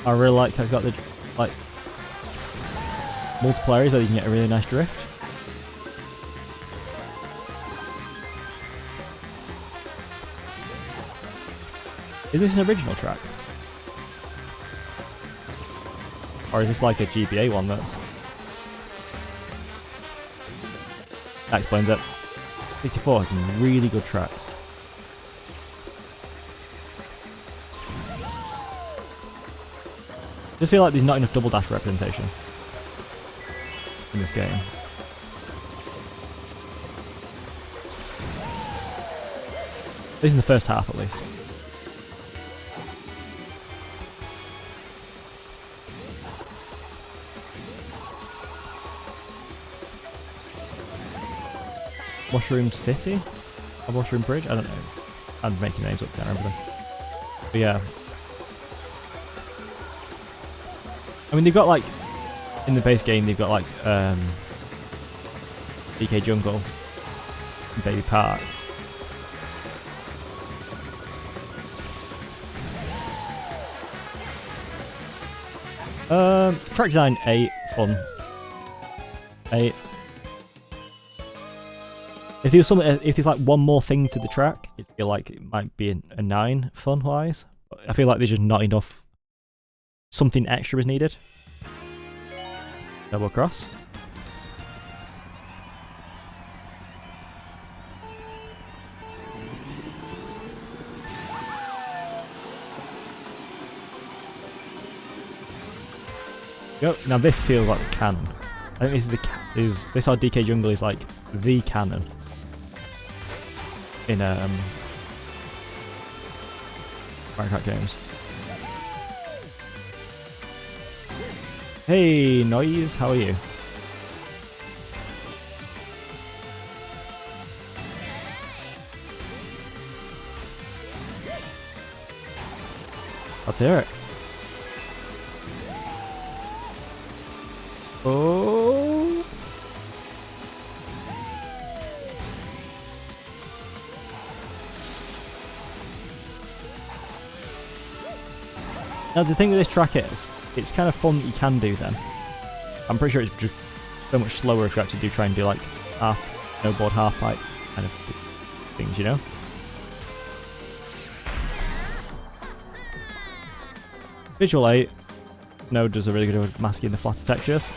I really like how it's got the like multiple areas where you can get a really nice drift. Is this an original track? Or is this like a GBA one that's... That explains it. 64 has some really good tracks. I just feel like there's not enough double dash representation in this game. At least in the first half, at least. Mushroom City? Or Mushroom Bridge? I don't know. I'm making names up, can't remember them. But yeah. I mean, they've got like, in the base game, they've got like, DK Jungle, and Baby Park. Track design 8, fun. 8. If there's something, if there's like one more thing to the track, I feel like it might be a 9 fun wise. But I feel like there's just not enough. Something extra is needed. Double cross. Yep. Now this feels like the canon. I think this is this our DK Jungle is like the canon in Mario Kart games. Hey, Noise, how are you? Let's hear it. Oh. Now the thing with this track is, it's kind of fun that you can do them. I'm pretty sure it's just so much slower if you actually try and do like half snowboard, half pipe kind of things, you know? Visual 8, Snow does a really good job of masking the flatter textures.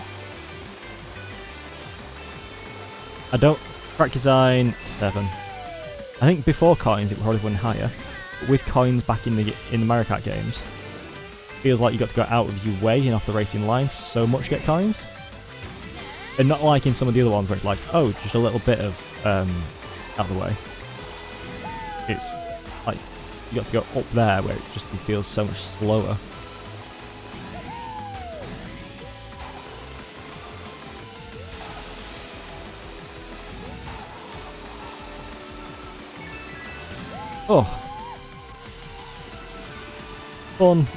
I don't... Track design 7. I think before coins it probably went higher. But with coins back in the Mario Kart games, feels like you got to go out of your way and off the racing line so much to get coins. And not like in some of the other ones where it's like, oh, just a little bit of out of the way. It's like you got to go up there where it just feels so much slower. Oh. Fun.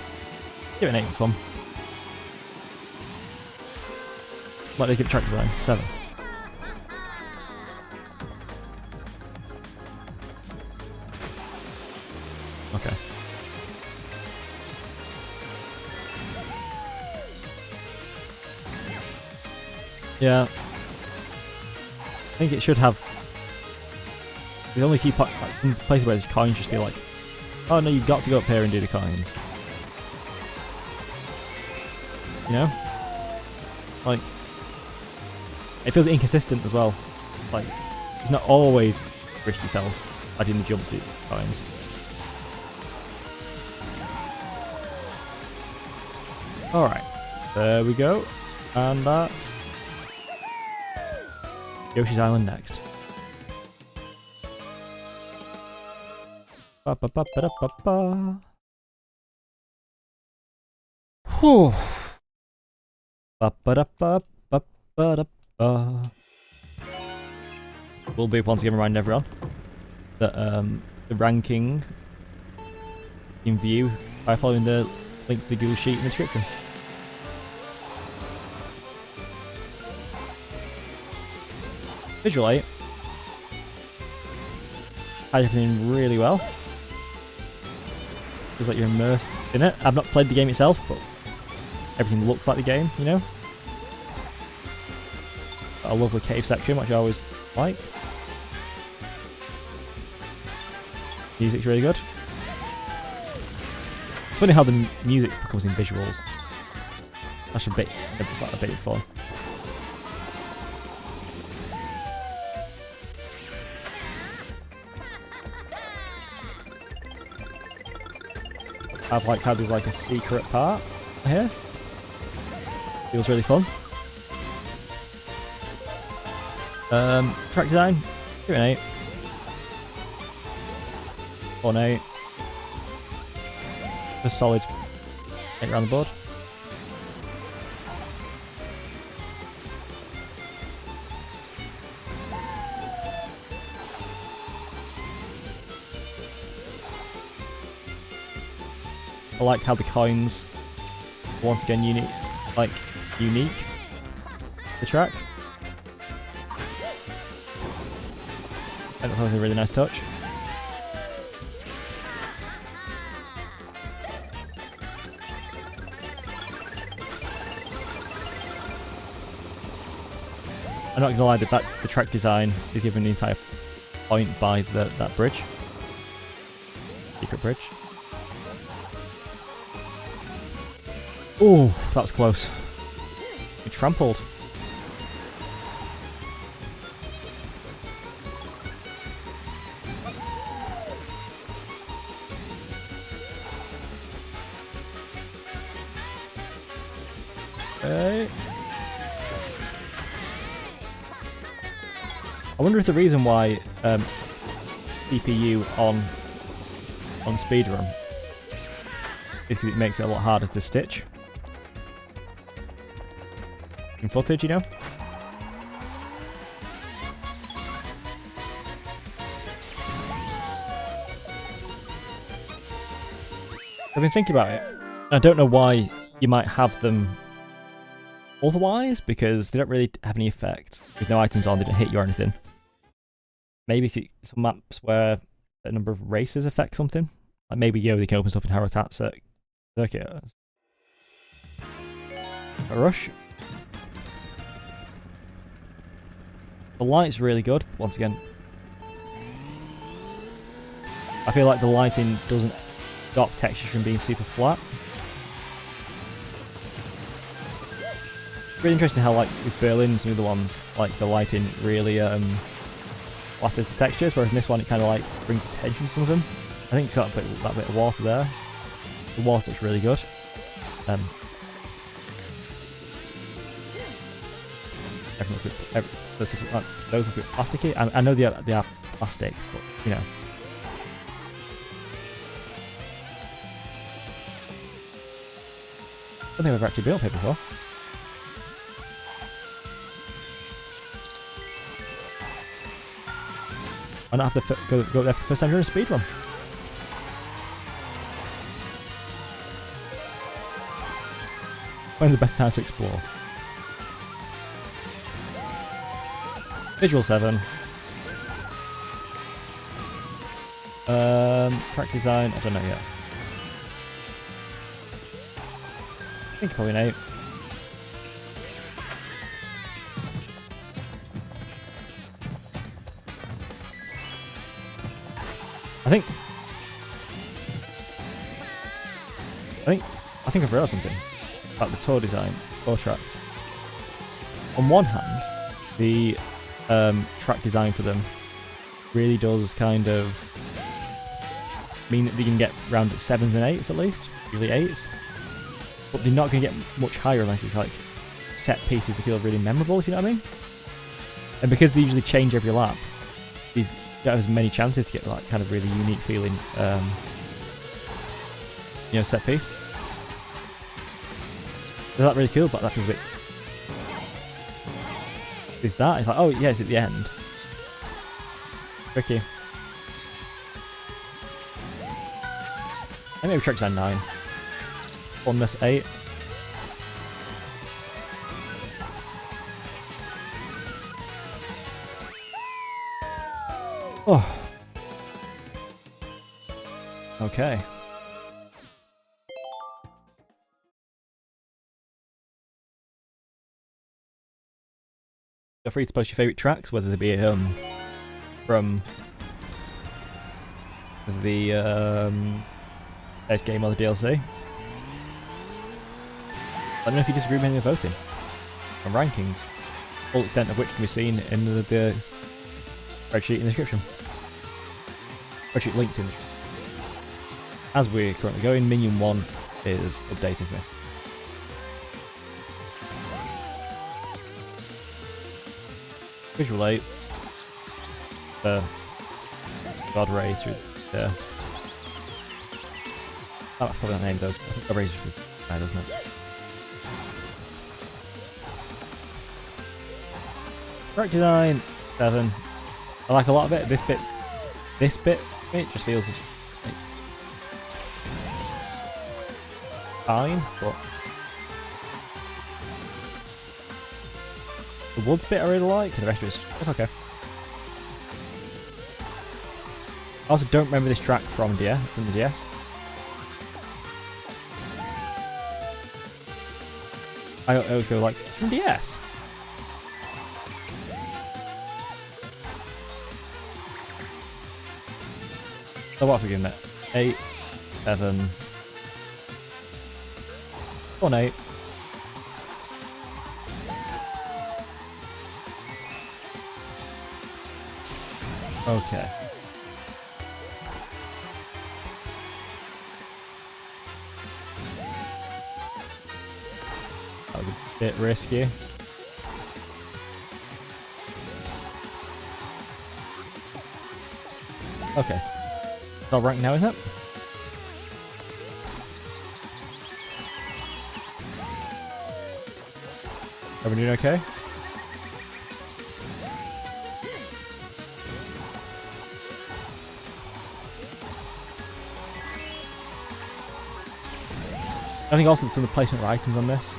Give it an 8 for fun. What did they give track design? 7. Okay. Yeah. I think it should have... There's only a few like some places where there's coins just feel like, oh no, you've got to go up here and do the coins. You know? Like, it feels inconsistent as well. Like, it's not always risk yourself adding the jump to coins. Alright, there we go. And that's Yoshi's Island next. Ba ba ba ba da ba ba. Whew. Ba ba da ba ba ba da ba. We'll be once again reminding everyone that the ranking in view by following the link to the Google Sheet in the description. Visual 8. Hide everything really well. Feels like you're immersed in it. I've not played the game itself, but everything looks like the game, you know? Got a lovely cave section, which I always like. Music's really good. It's funny how the music becomes in visuals. That's it's like a bit of fun. I've like how there's like a secret part here. Feels really fun. Track design, give it an 8. Or an 8. A solid 8 around the board. I like how the coins, once again, unique. The track. And that's always a really nice touch. I'm not gonna lie, that the track design is given the entire point by that bridge. Secret bridge. Oh, that was close. We trampled. Okay. I wonder if the reason why CPU on Speedrun is because it makes it a lot harder to stitch in footage, you know? I've been thinking about it. I don't know why you might have them otherwise, because they don't really have any effect. With no items on, they don't hit you or anything. Maybe some maps where a number of races affect something. Like maybe, you know, they can open stuff in Kart circuit. a rush. The light's really good, once again. I feel like the lighting doesn't stop texture from being super flat. Really interesting how, like, with Berlin and some of the ones, like, the lighting really flatters the textures, whereas in this one it kind of, like, brings attention to some of them. I think it's got that bit of water there. The water looks really good. Those look a bit plasticky. I know they are plastic, but, you know. I don't think I've actually built here before. I don't have to go there for the first time during a speedrun. When's the best time to explore? Visual 7. Track design, I don't know yet. I think probably an 8. I think I've realised something about the tour design, tour tracks. On one hand, the track design for them really does kind of mean that they can get round at 7s and 8s at least, usually 8s. But they're not going to get much higher unless it's like set pieces that feel really memorable, if you know what I mean. And because they usually change every lap, you don't have as many chances to get like kind of really unique feeling, you know, set piece. So that's really cool, but that feels a bit. Is that? It's like, oh yeah, it's at the end. Tricky. Maybe track design 9. On this 8. Oh. Okay. Feel free to post your favourite tracks, whether they be from the base game or the DLC. Let me know if you disagree with any of the voting and rankings, full extent of which can be seen in the spreadsheet in the description. Spreadsheet linked in the description. As we're currently going, Minion 1 is updating me. Visual 8. God Rays through there. Oh, I probably not named those. I think God Rays through there, doesn't it? Track design 7. I like a lot of it. This bit, it just feels like fine, but the woods bit I really like, and the rest of it's okay. I also don't remember this track from the DS. I always go like, from DS? So what have we given it? 8, 7, 1, 8. Okay. That was a bit risky. Okay. It's all right now, isn't it? Are we doing okay? I think also some of the placement of items on this.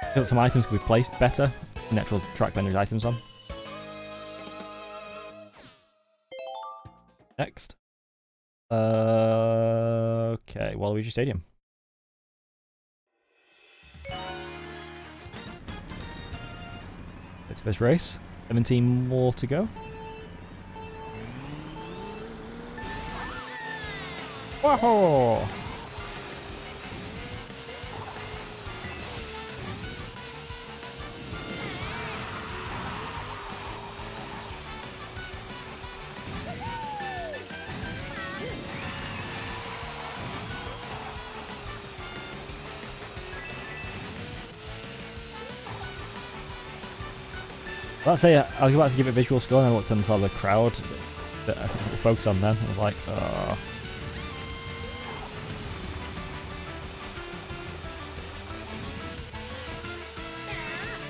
I feel like some items could be placed better than actual track vendors items on. Next. Okay. Okay, Waluigi Stadium. It's first race. 17 more to go. Whoa! Let's say I was about to give it a visual score and I looked and saw the crowd that I could focus on then. I was like, oh.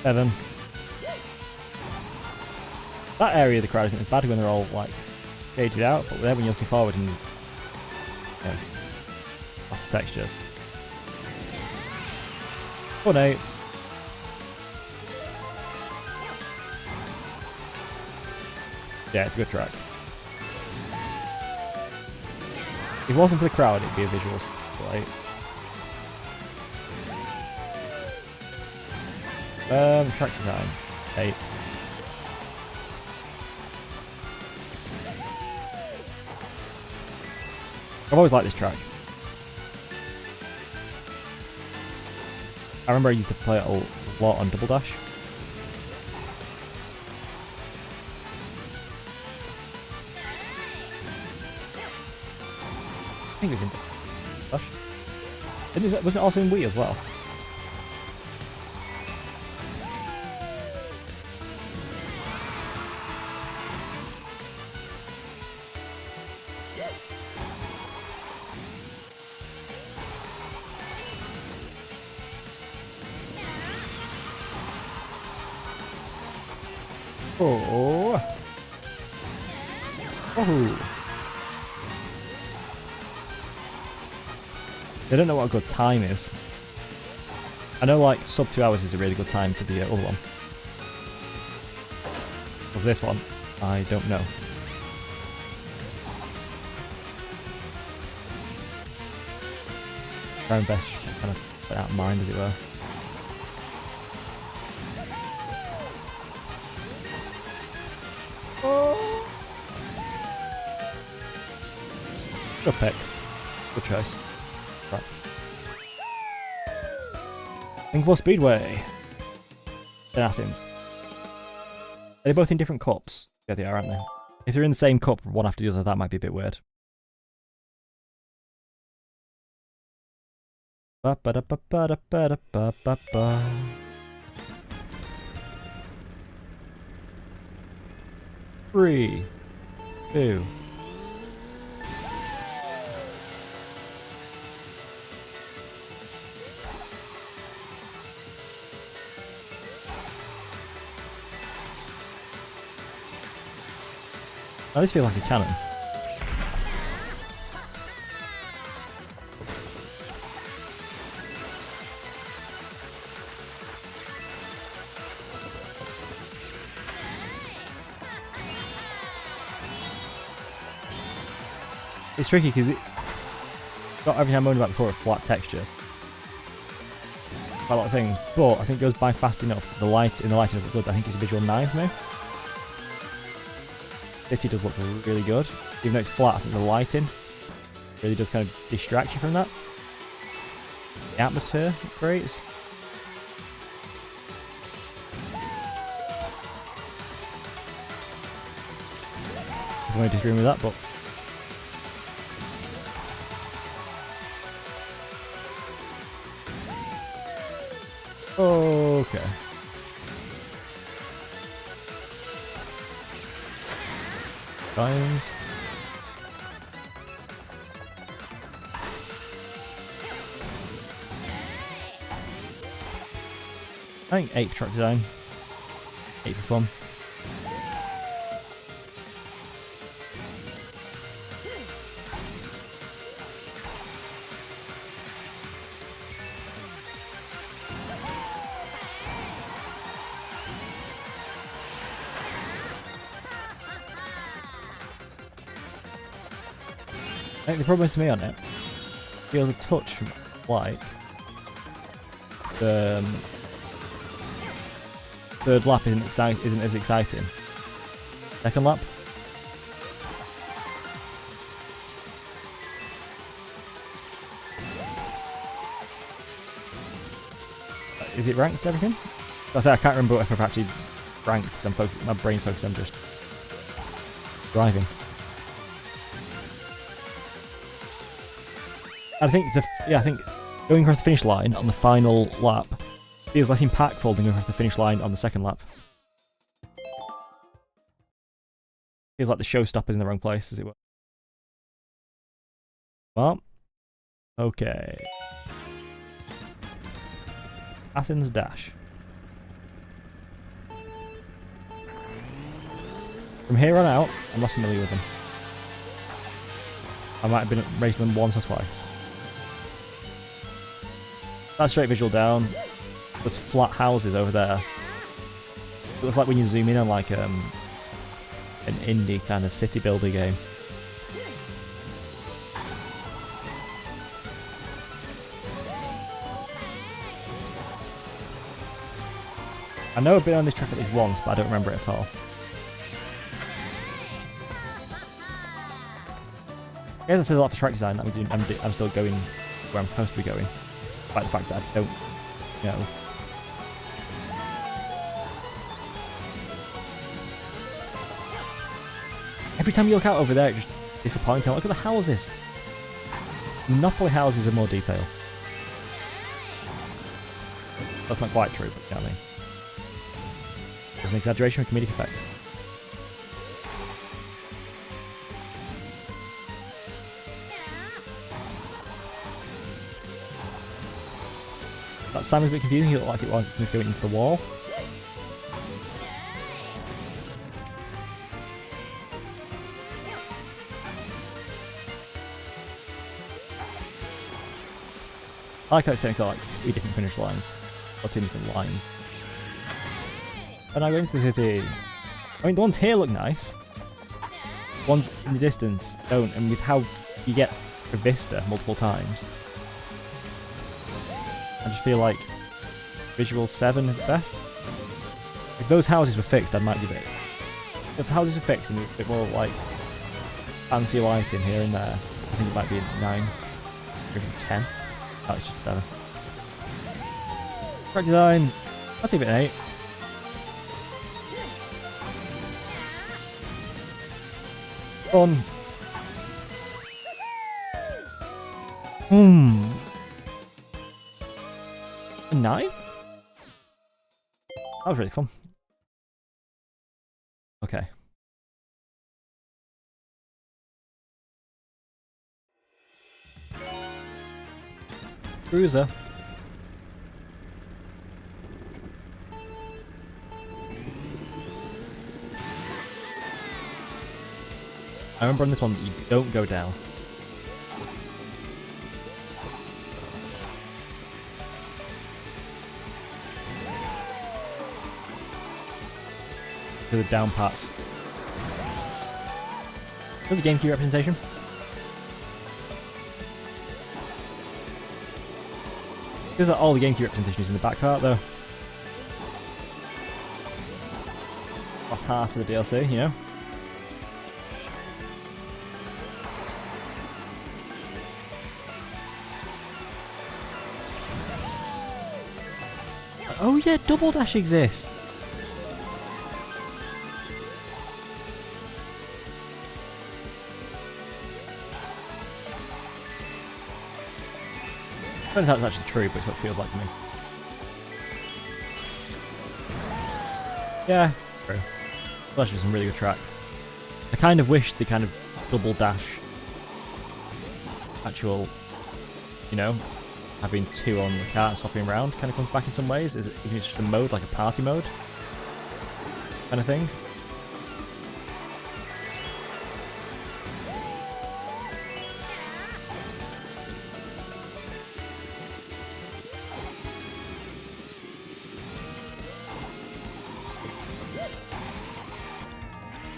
Seven. That area of the crowd isn't as bad when they're all like shaded out, but then when you're looking forward and lots of textures. 1-8. Yeah, it's a good track. If it wasn't for the crowd, it'd be a visual slight. Track design. 8. I've always liked this track. I remember I used to play it a lot on Double Dash. I think it was in Dash. Was it also in Wii as well? Oh. Oh. I don't know what a good time is. I know like sub 2 hours is a really good time for the other one. For this one, I don't know. Try and best kind of put out of mind as it were. Oh. Good pick. Good choice. Right. Singapore Speedway in Athens. Are they both in different cups? Yeah, they are, aren't they? If they're in the same cup, one after the other, that might be a bit weird. Ba ba da ba ba da ba da ba ba ba. Three, 2. I just feel like a cannon. It's tricky because not everything I moaned about before, flat textures. Quite a lot of things, but I think it goes by fast enough. The lighting is good. I think it's a visual 9 for me. City does look really good. Even though it's flat, I think the lighting really does kind of distract you from that. The atmosphere creates. I'm going to disagree with that, but okay. Diamonds. I think 8 for track design. 8 for fun. I think the problem is to me on it. feels a touch like the third lap isn't as exciting. Second lap. Is it ranked everything? I say I can't remember if I've actually ranked because I'm focused. My brain's focused on just driving. I think I think going across the finish line on the final lap feels less impactful than going across the finish line on the second lap. Feels like the showstopper's in the wrong place, as it were. Well, okay. Athens Dash. From here on out, I'm not familiar with them. I might have been racing them once or twice. That straight visual down. There's flat houses over there. It looks like when you zoom in on like an indie kind of city builder game. I know I've been on this track at least once, but I don't remember it at all. I guess it says a lot for track design that I'm still going where I'm supposed to be going, despite the fact that I don't know. Every time you look out over there, it's just disappointing. Look at the houses. Monopoly houses are more detailed. That's not quite true, but you know what I mean. There's an exaggeration or comedic effect. That Simon's a bit confusing. He looked like it was going into the wall. I like how it's technically like 3 different finish lines, or 2 different lines. And I go into the city. I mean, the ones here look nice. The ones in the distance don't, and with how you get a vista multiple times, I just feel like visual 7 at best. If those houses were fixed, I might give it. If the houses were fixed and a bit more like fancy lighting here and there, I think it might be a 9, maybe 10. Oh, it's just 7. Track design, I'll give it an 8. Fun. A 9? That was really fun. Okay. Cruiser. I remember on this one that you don't go down. To the down parts. For the GameCube representation. Feels like all the GameCube representation is in the back part though. Lost half of the DLC, you know. Oh yeah, Double Dash exists! I don't think that's actually true, but it's what it feels like to me. Yeah, true. Well, actually some really good tracks. I kind of wish the kind of Double Dash actual, you know, having 2 on the cart and swapping around kind of comes back in some ways. Is it just a mode, like a party mode kind of thing?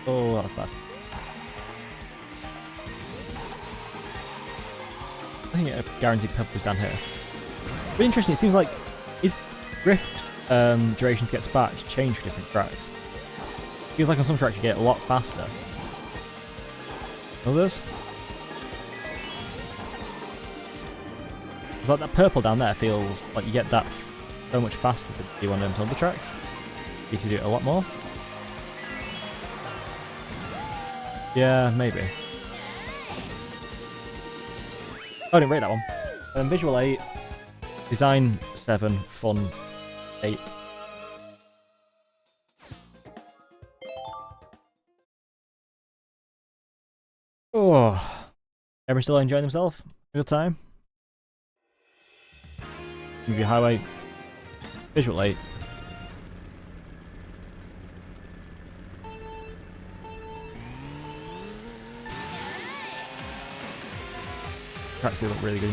Oh, that was bad. I think a guaranteed purple is down here. Really interesting. It seems like is drift durations get sparked change for different tracks. Feels like on some tracks you get a lot faster. Others? It's like that purple down there feels like you get that so much faster than you do on them other tracks. You can do it a lot more. Yeah, maybe. Oh, I didn't rate that one. Visual 8, design 7, fun 8. Oh, everyone still enjoying themselves? Good time? Movie highway, visual 8. Tracks do look really good.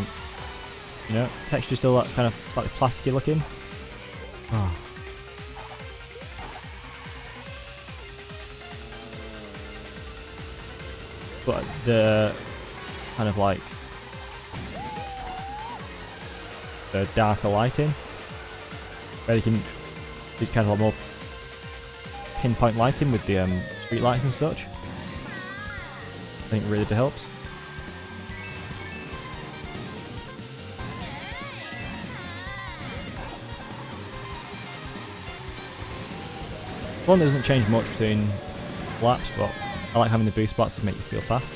You know, texture still that kind of slightly plasticky looking. Oh. But the kind of like the darker lighting, where you can do kind of a lot more pinpoint lighting with the street lights and such. I think it really helps. One that doesn't change much between laps, but I like having the boost spots to make you feel fast.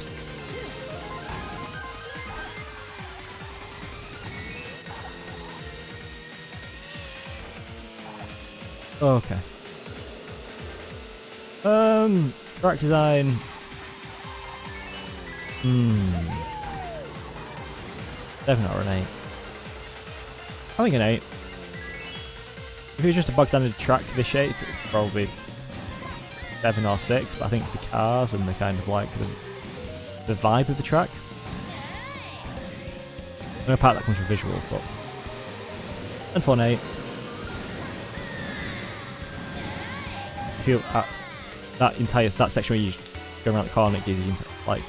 Okay. Track design. 7 or an 8. I think an 8. If it was just a bog standard track this shape, it's probably 7 or 6, but I think the cars and the kind of like the vibe of the track. I know part of that comes from visuals, but and fun 8. I feel that section where you go around the corner, it gives you like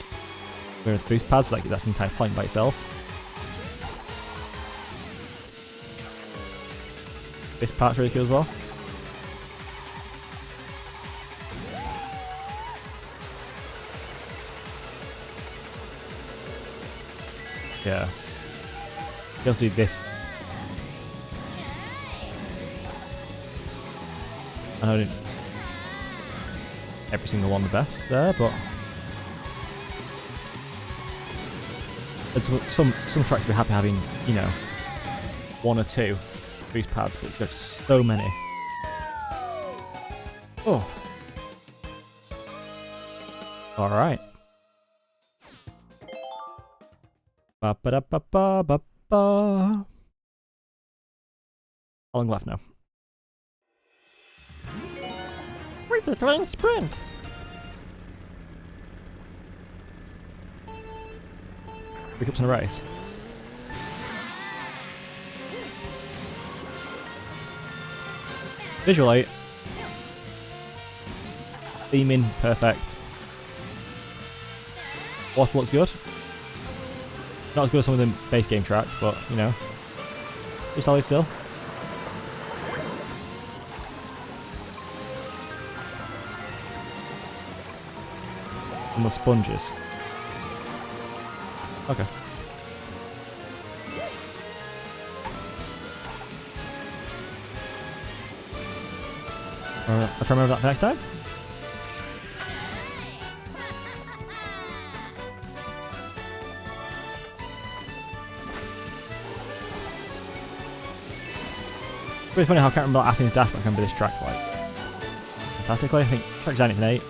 where the boost pads, like that's an entire point by itself. This part's really cool as well. Yeah. You also do this. I know I didn't every single one the best there, but it's some tracks we're happy having, you know, 1 or 2 boost pads, but it's got so many. Oh. Alright. Ba-ba-da-ba-ba-ba-ba. How long left now? Where's the throwing sprint? Pickups in a race. Visual 8. Theming, perfect. Water looks good. Not as good as some of the base game tracks, but you know, pretty solid still. And the sponges. Okay. I'll try to remember that for next time. It's really funny how I can't remember Athens Dash, but I can remember this track like fantastically. I think track design is an 8.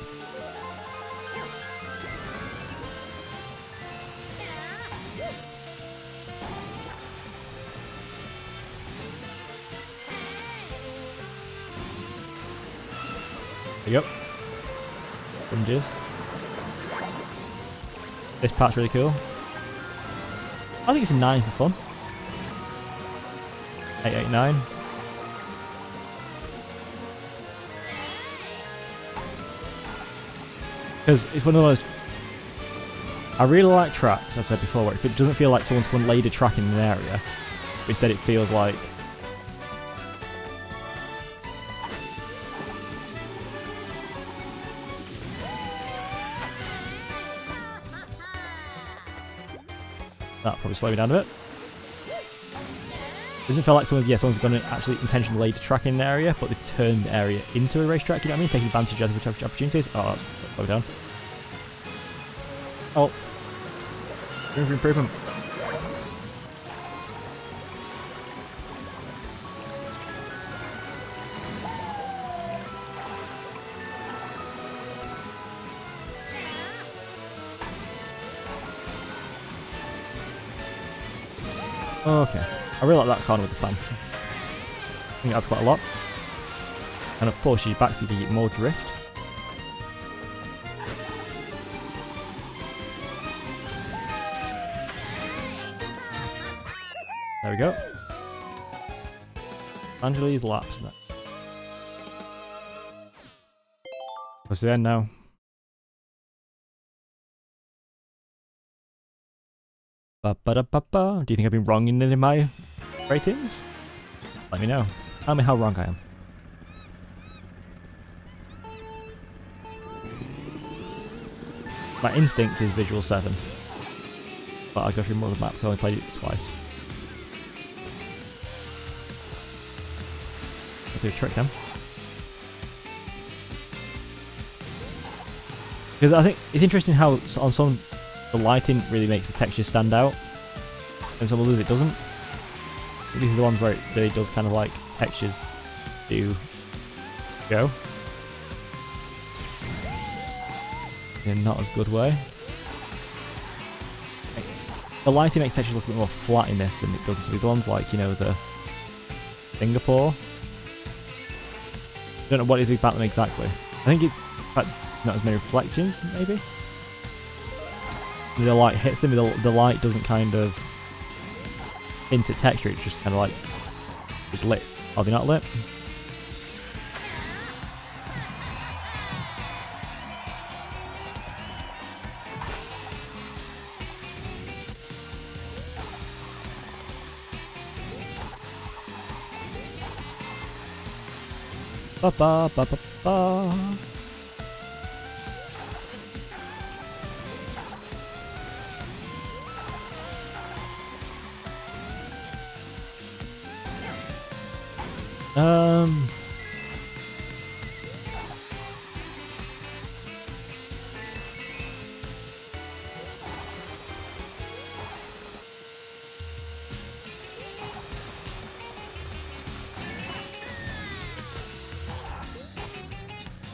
There you go. Sponges. This part's really cool. I think it's a 9 for fun. 8, 8, 9. Because it's one of those I really like tracks, as I said before, where if it doesn't feel like someone's gone laid a track in an area, but instead it feels like that'll probably slow me down a bit. It doesn't feel like someone's going to actually intentionally lay the track in an area, but they've turned the area into a racetrack, you know what I mean? Taking advantage of which opportunities. Oh, that's slow down. Oh. Room for improvement. Okay. I really like that corner with the fan. I think it adds quite a lot. And of course, you backseat, you get more drift. There we go. Angeli's laps. What's the end now? Ba-ba-da-ba-ba. Do you think I've been wrong in any of my ratings? Let me know. Tell me how wrong I am. My instinct is visual 7. But I'll go through more of the map because I only played it twice. Let's do a trick then. Because I think it's interesting how on some the lighting really makes the texture stand out, and some others it doesn't. These are the ones where it really does kind of like textures do go in not as good way. The lighting makes textures look a bit more flat in this than it does in some of the ones like, you know, the Singapore. I don't know what it is about them exactly. I think it's not as many reflections, maybe. The light hits them, the light doesn't kind of hint at texture, it's just kind of like it's lit. Are they not lit? Ba ba ba ba ba.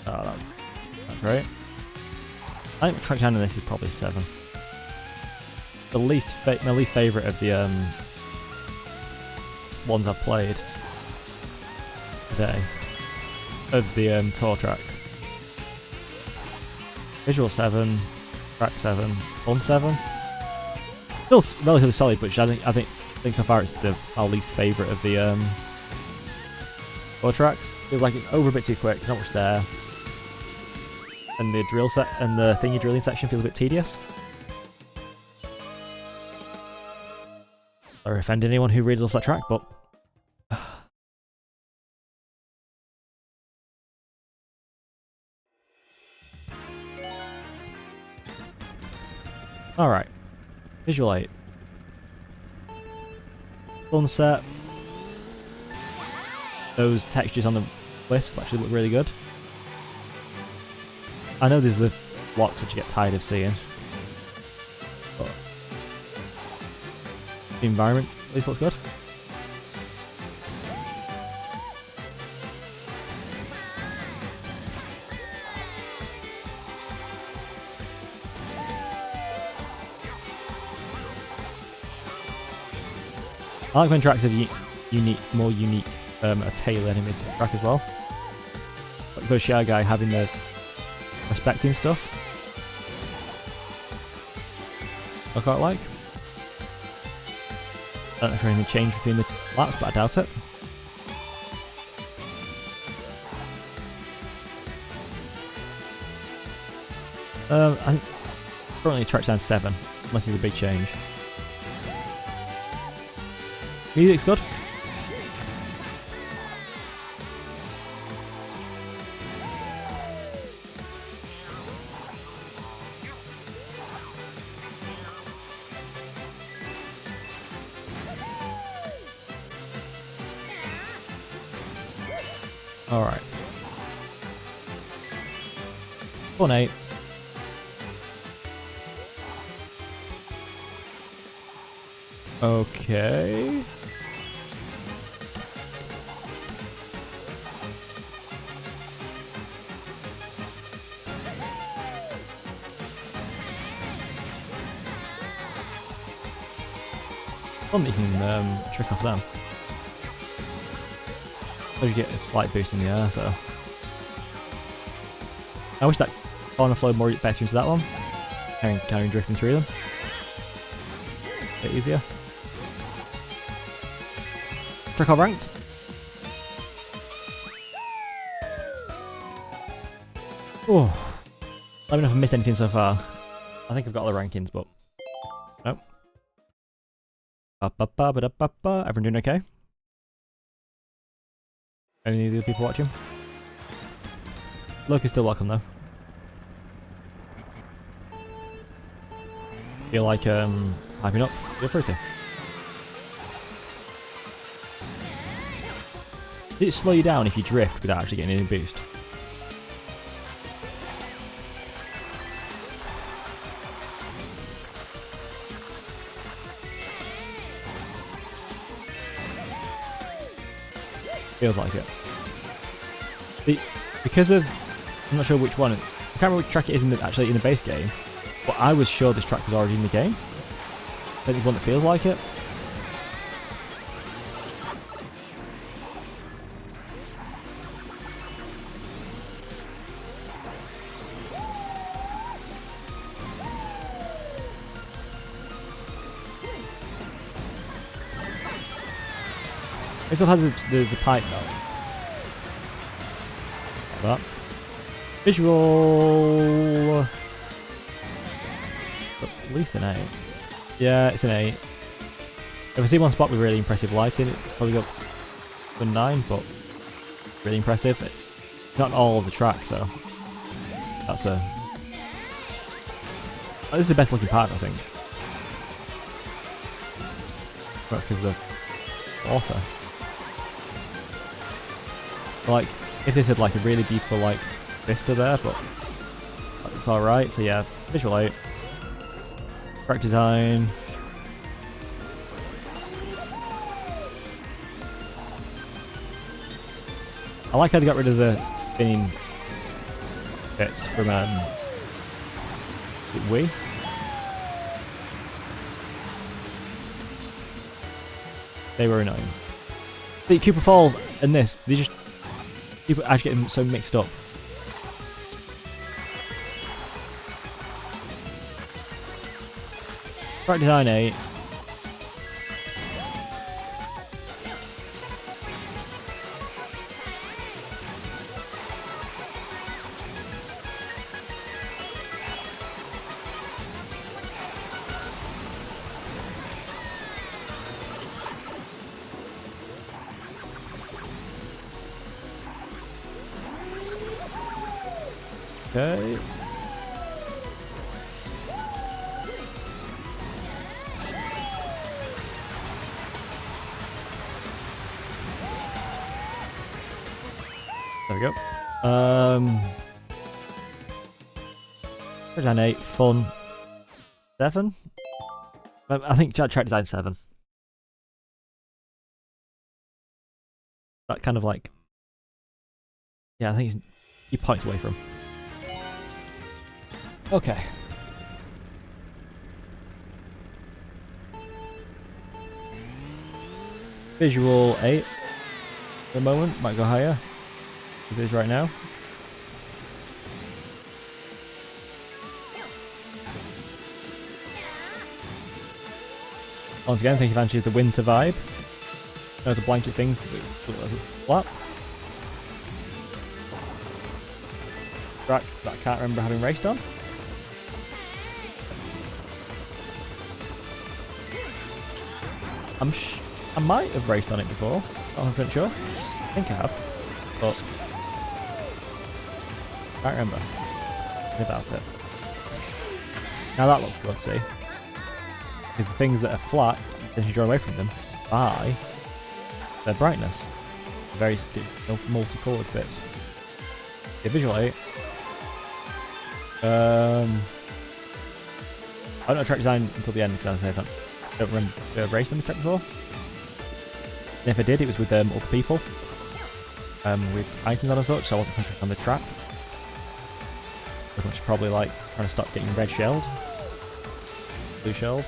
Oh, that's great. I think track time on this is probably 7. My least favourite of the ones I've played today of the tour tracks. Visual 7, track 7, fun 7. Still relatively solid, but I think so far it's our least favourite of the tour tracks. Feels like it's over a bit too quick. There's not much there. And the drill set and the thingy drilling section feels a bit tedious. Sorry if I offended anyone who really loves that track, but alright. Visual 8. Sunset. Those textures on the cliffs actually look really good. I know there's the blocks which you get tired of seeing, but the environment at least looks good. I like when tracks have more unique tail enemies to the track as well. Like the Shy Guy having the respecting stuff. I quite like. I don't know if anything changed between the laps, but I doubt it. Currently track design 7, unless there's a big change. Music's good. Alright. 1-8. Okay. Fun that you can trick off them. So you get a slight boost in the air, so. I wish that corner flowed more better into that one. Carrying drifting through them. A bit easier. Trick off ranked. Oh. Let me know if I missed anything so far. I think I've got all the rankings, but nope. Everyone doing okay? Any of the people watching? Look is still welcome though. Feel like hyping up? Feel free to. Did it slow you down if you drift without actually getting any boost? Feels like it. Because of, I'm not sure which one. I can't remember which track it is actually in the base game, but I was sure this track was already in the game. I think it's one that feels like it. It still has the pipe though. That. Visual. At least an 8. Yeah, it's an 8. If I see one spot with really impressive lighting, it probably got a 9, but really impressive. Not all of the track, so that's a. This is the best looking part, I think. That's because of the water. Like, if this had like a really beautiful like vista there, but it's alright. So yeah, visual 8. Track design. I like how they got rid of the spinning bits from Wii. They were annoying. The Cooper Falls and this, they just people actually get so mixed up. Track design 8. Okay. There we go. Design 8, fun 7. I think track design 7. That kind of like, yeah, I think he points away from. Okay. Visual 8 at the moment, might go higher, as it is right now. Once again, taking advantage of the winter vibe. There's a blanket things flat. Track that I can't remember having raced on. I might have raced on it before. Not 100% sure. I think I have, but I can't remember about it. Now that looks good, see? Because the things that are flat, then you draw away from them by their brightness. Very multicoloured bits. Okay, visually, I don't know track design until the end because I don't remember racing the track before. And if I did, it was with other people, with items on and such, so I wasn't concentrating on the track. As much as probably like trying to stop getting red shelled, blue shelled.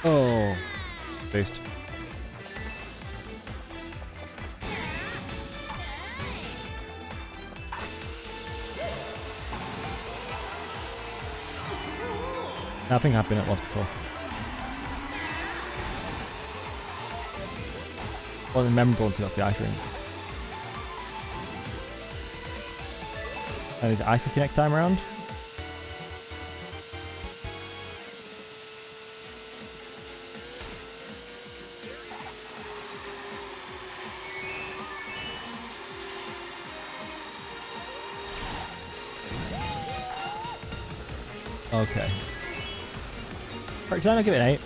Oh, boost. I think I've been at once before. Wasn't memorable until I got the ice rings. And is it ice hockey next time around? Okay. For example, I'll give it an 8.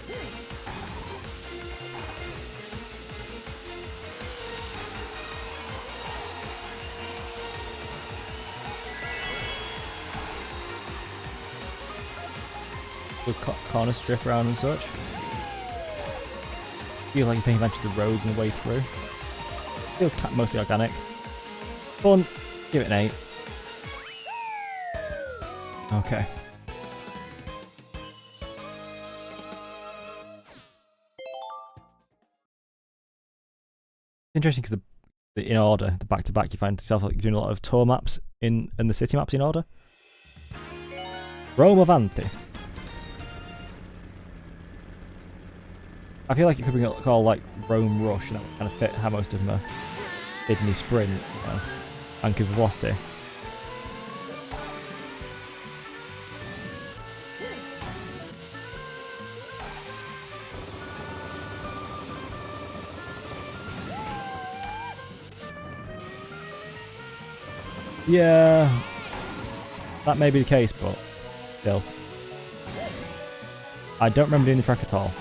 Good corners drift around and such. Feel like he's taking advantage of the roads on the way through. Feels mostly organic. Fun. Give it an 8. Okay. Interesting because the in order, the back to back, you find yourself like you're doing a lot of tour maps and the city maps in order. Rome Avanti. I feel like it could be called like Rome Rush, and that would kind of fit how most of them are Sydney Sprint, you know, Vancouver Velocity. Yeah, that may be the case, but still. I don't remember doing the track at all.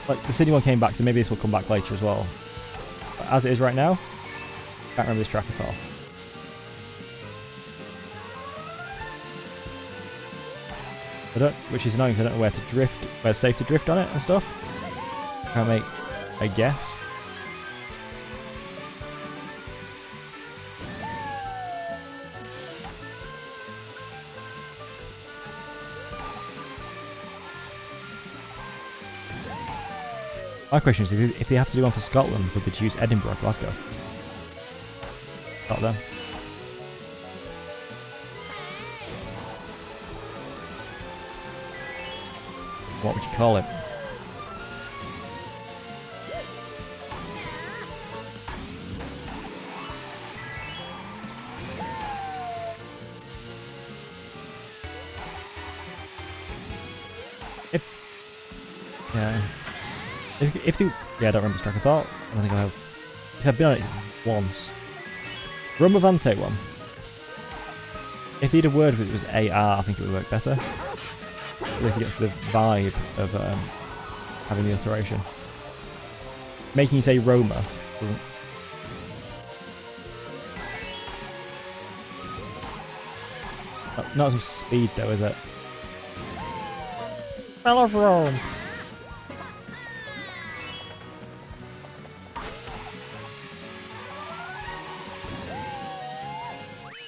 Like, the city one came back, so maybe this will come back later as well. But as it is right now, I can't remember this track at all. Which is annoying because I don't know where to drift, where's safe to drift on it and stuff. Can't make a guess. My question is, if they have to do one for Scotland, would they choose Edinburgh or Glasgow? Got them. What would you call it? If they, yeah, I don't remember this track at all. I don't think I have. If I've been on it once. Rome Avante one. If they had a word with it was AR, I think it would work better. At least it gets the vibe of having the alliteration. Making you say Roma doesn't. Not some speed though, is it? I love Rome.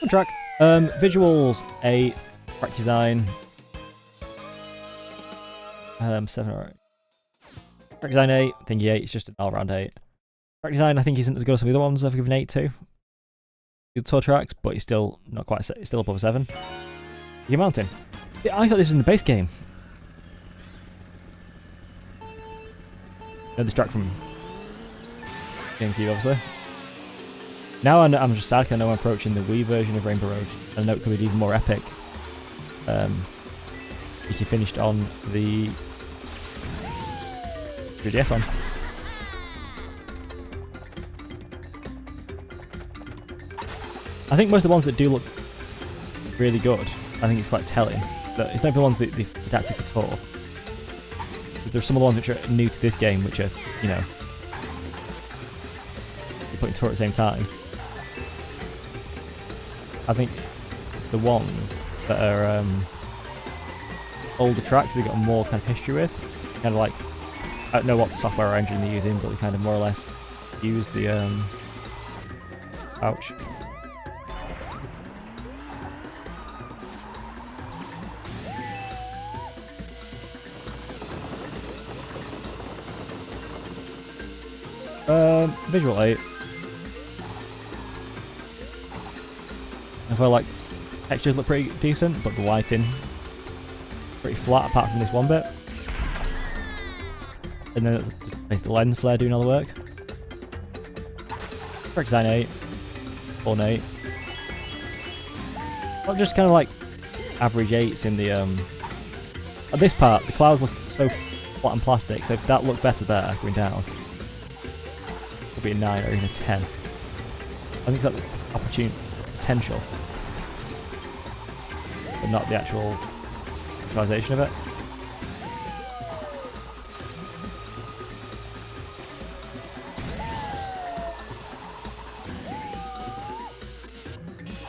Good track. Visuals 8. Track design 7 or 8. Track design 8, thingy 8, it's just an all-round 8. Track design I think isn't as good as some of the other ones I've given 8 to. Good tour tracks, but it's still not quite, it's still above a 7. You're mountain. Yeah, I thought this was in the base game. this track from GameCube, obviously. Now I'm just sad 'cause I know I'm approaching the Wii version of Rainbow Road. I know it could be even more epic if you finished on the 3DS one. I think most of the ones that do look really good, I think it's quite telling. But it's not the ones that they adapted for tour. There's some of the ones which are new to this game, which are, you know, you're putting tour at the same time. I think it's the ones that are older tracks they got more kind of history with. Kind of like, I don't know what software or engine they're using, but they kind of more or less use the ouch. Visual 8. I feel like textures look pretty decent, but the lighting pretty flat apart from this one bit. And then it just makes the lens flare doing all the work. Track design 8. Fun 8. Not just kind of like average 8s in the at this part the clouds look so flat and plastic, so if that looked better there going down, it'll be a 9 or even a 10. I think it's like the opportunity potential, but not the actual realisation of it.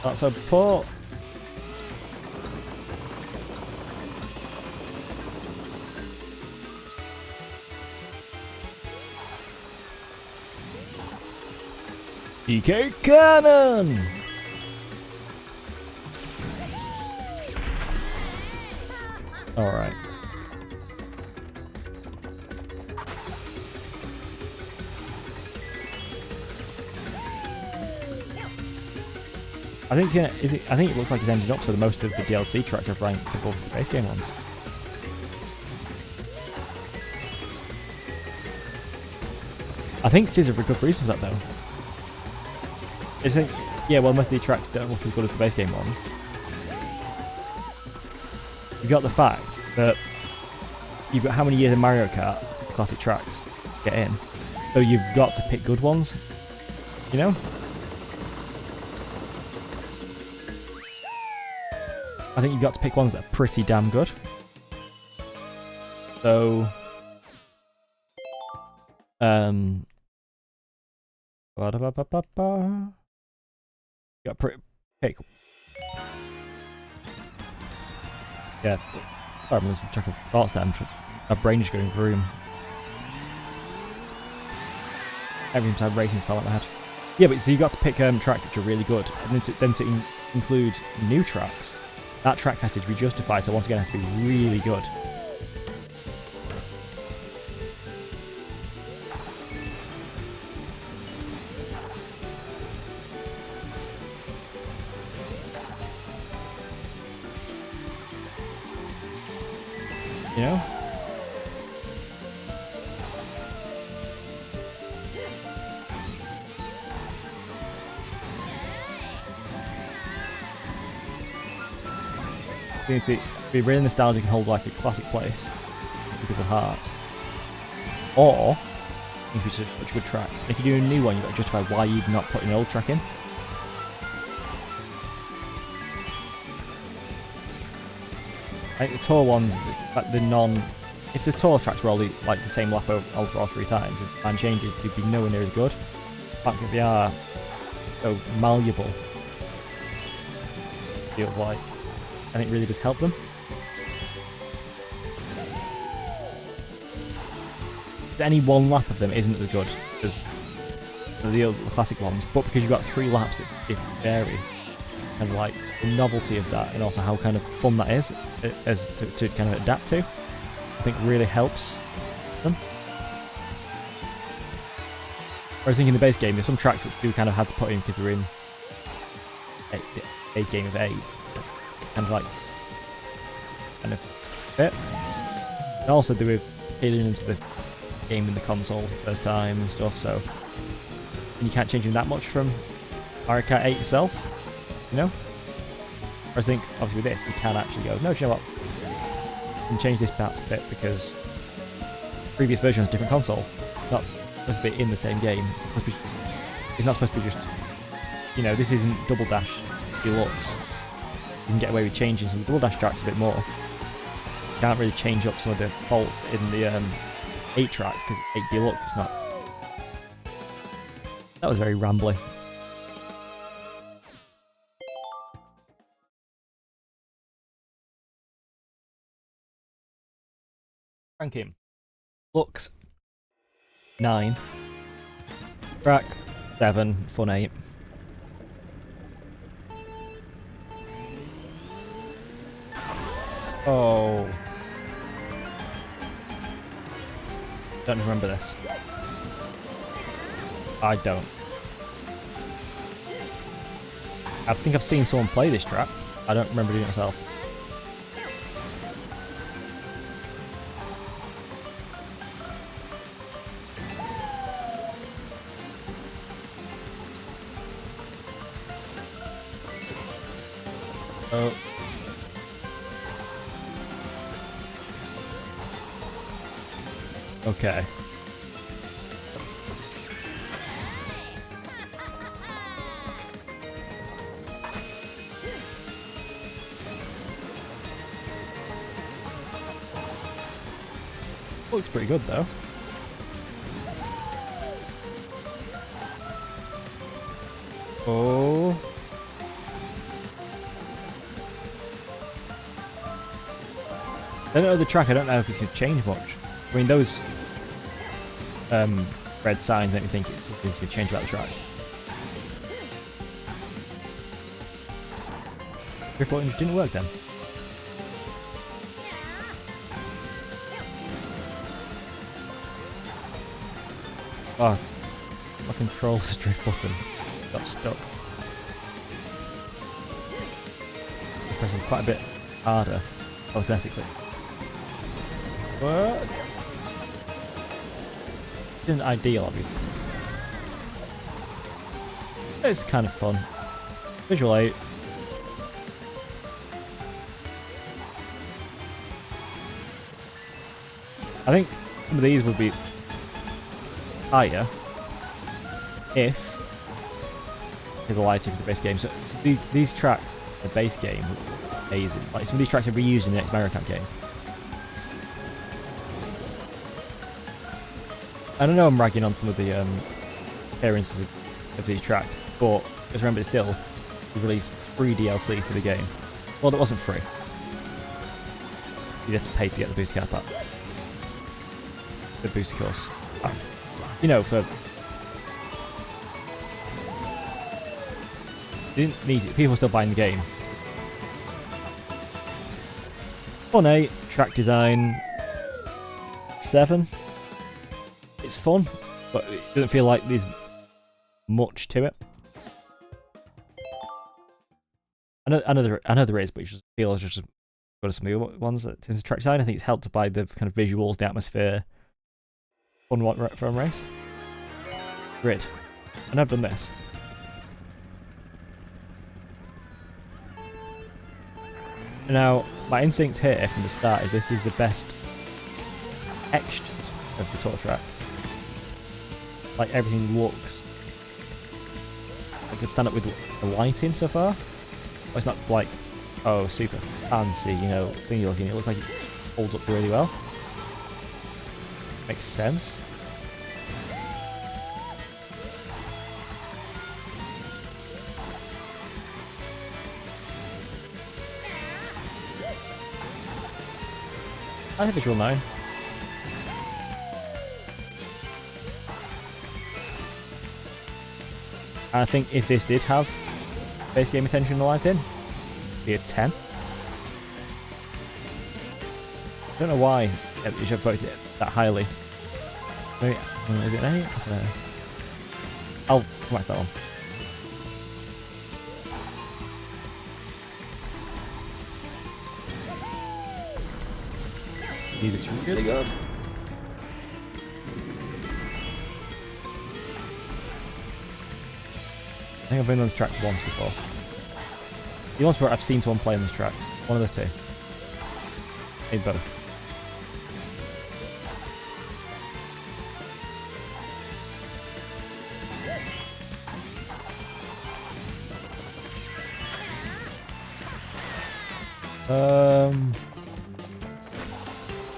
That's a port. DK Cannon! Alright. I think it's gonna, I think it looks like it's ended up so that most of the DLC tracks are ranked above the base game ones. I think there's a good reason for that though. I think, yeah, well, most of the tracks don't look as good as the base game ones. You've got the fact that you've got how many years of Mario Kart classic tracks to get in, so you've got to pick good ones, you know? I think you've got to pick ones that are pretty damn good. So, got pick. Yeah, sorry, I'm losing track of thoughts there. My brain is going vroom. Every time racing's fell out my head. Yeah, but so you got to pick tracks which are really good, and then to include new tracks. That track has to be justified, so once again, it has to be really good. You know? You need to be really nostalgic and hold like a classic place in people's hearts. Or, if it's such a good track. If you do a new one, you've got to justify why you've not put an old track in. I think the tour ones, like the non... If the tour tracks were all the same lap over all 3 times, if time changes, they'd be nowhere near as good. In fact, if they are so malleable, feels like, and it really does help them. Any one lap of them isn't as good as the classic ones, but because you've got 3 laps that vary, and like the novelty of that, and also how kind of fun that is, as to kind of adapt to, I think really helps them. Whereas I think in the base game, there's some tracks which you kind of had to put in because they're in a base game of 8, kind of like fit. And also they were appealing into the game in the console first time and stuff, so you can't change them that much from Mario Kart 8 itself, you know? I think, obviously with this, you can actually go, no, do you know what? You can change this part to fit because previous version has a different console. It's not supposed to be in the same game. It's not supposed to be just, you know, this isn't Double Dash Deluxe. You can get away with changing some Double Dash tracks a bit more. You can't really change up some of the faults in the 8 tracks because 8 Deluxe is not. That was very rambly. Rank him. Looks 9. Track 7. Fun 8. Oh. Don't remember this. I don't. I think I've seen someone play this track. I don't remember doing it myself. Oh. Okay. Looks pretty good though. Oh. I don't know the track, I don't know if it's going to change much. I mean, those red signs make me think it's going to change about the track. Drift buttons didn't work then. Oh, my control's drift button got stuck. Pressing quite a bit harder, automatically. What? Isn't ideal, obviously. It's kind of fun. Visual 8. I think some of these would be higher if the lighting for the base game. So these tracks, the base game, were amazing. Like some of these tracks are reused in the next Mario Kart game. I don't know I'm ragging on some of the appearances of these tracks, but just remember still, we released free DLC for the game. Well, it wasn't free. You had to pay to get the booster car pack. The booster course. You know, for... You didn't need it. People were still buying the game. Fun 8. Track design 7. It's fun, but it doesn't feel like there's much to it. I know there is, but it just feels just got some other ones. In terms of track design, I think it's helped by the kind of visuals, the atmosphere. Fun race. Grid. And I've done this. Now, my instinct here from the start is this is the best textured of the tour tracks. Like everything looks. I could stand up with the lighting so far. But it's not like, oh, super fancy, you know, thing you're looking at. It looks like it holds up really well. Makes sense. I have visual 9. I think if this did have base game attention and lighting, it'd be a 10. I don't know why you should have voted it that highly. Maybe, is it an 8? I don't know. I'll come back to that one. Music's really good. think I've been on this track once before. The once before I've seen someone play on this track. One of the two. Maybe both.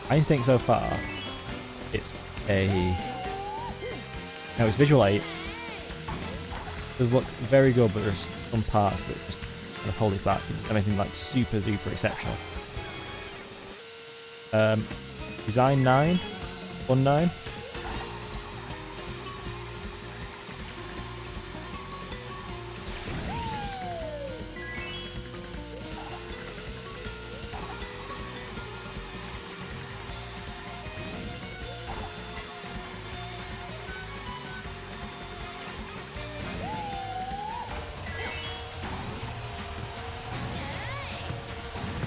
My instinct so far, it's no, it's visual 8. It does look very good, but there's some parts that just kind of hold it back. It's anything like super duper exceptional. Design 9, fun 9.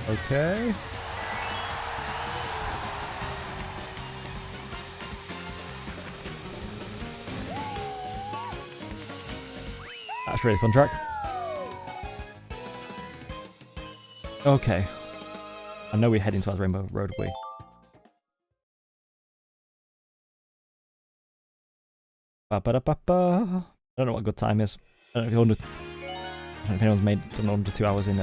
Okay. That's a really fun track. Okay. I know we're heading towards Rainbow Road, are we? Ba-ba-da-ba-ba. I don't know what a good time is. I don't know if anyone's done under 2 hours in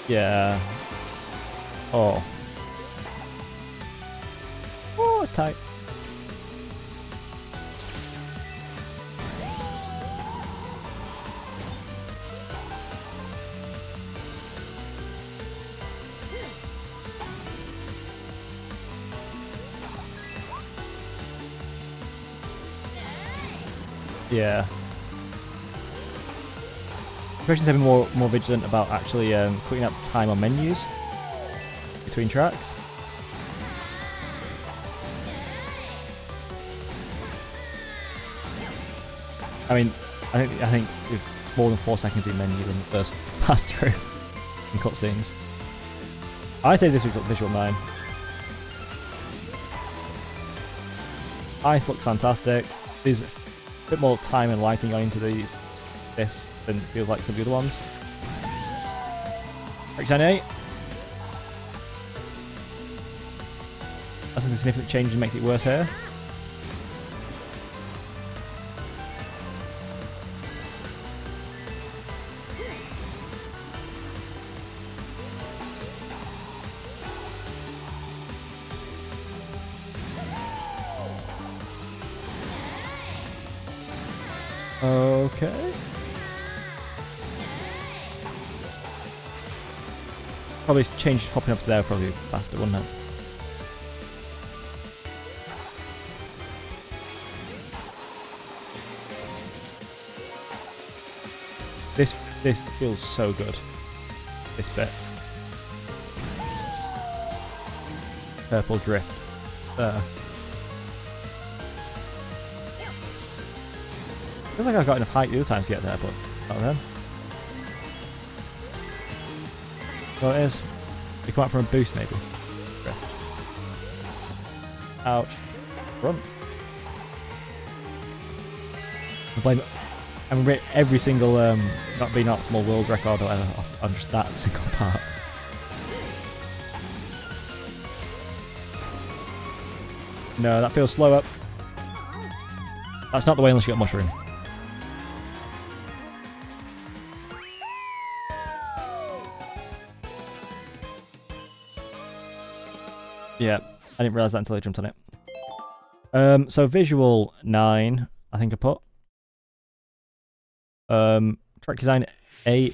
yeah. Oh. Oh, it's tight. Yeah. Especially to be more vigilant about actually putting out the time on menus between tracks. I mean, I think there's more than 4 seconds in menu in the first pass through in cutscenes. I say this we've got visual 9. Ice looks fantastic. There's a bit more time and lighting going into this than it feels like some of the other ones. Design 8. That's a significant change and makes it worse here. Okay. Probably change hopping up to there probably faster, wouldn't it? This feels so good. This bit. Purple drift. Feels like I've got enough height the other times to get there, but not then. So it is. We come out from a boost maybe. Drift. Ouch. Run. I'm every single not being optimal world record or whatever on just that single part. No, that feels slow up. That's not the way unless you got mushroom. Yeah, I didn't realise that until I jumped on it. So visual 9, I think I put. Track design 8.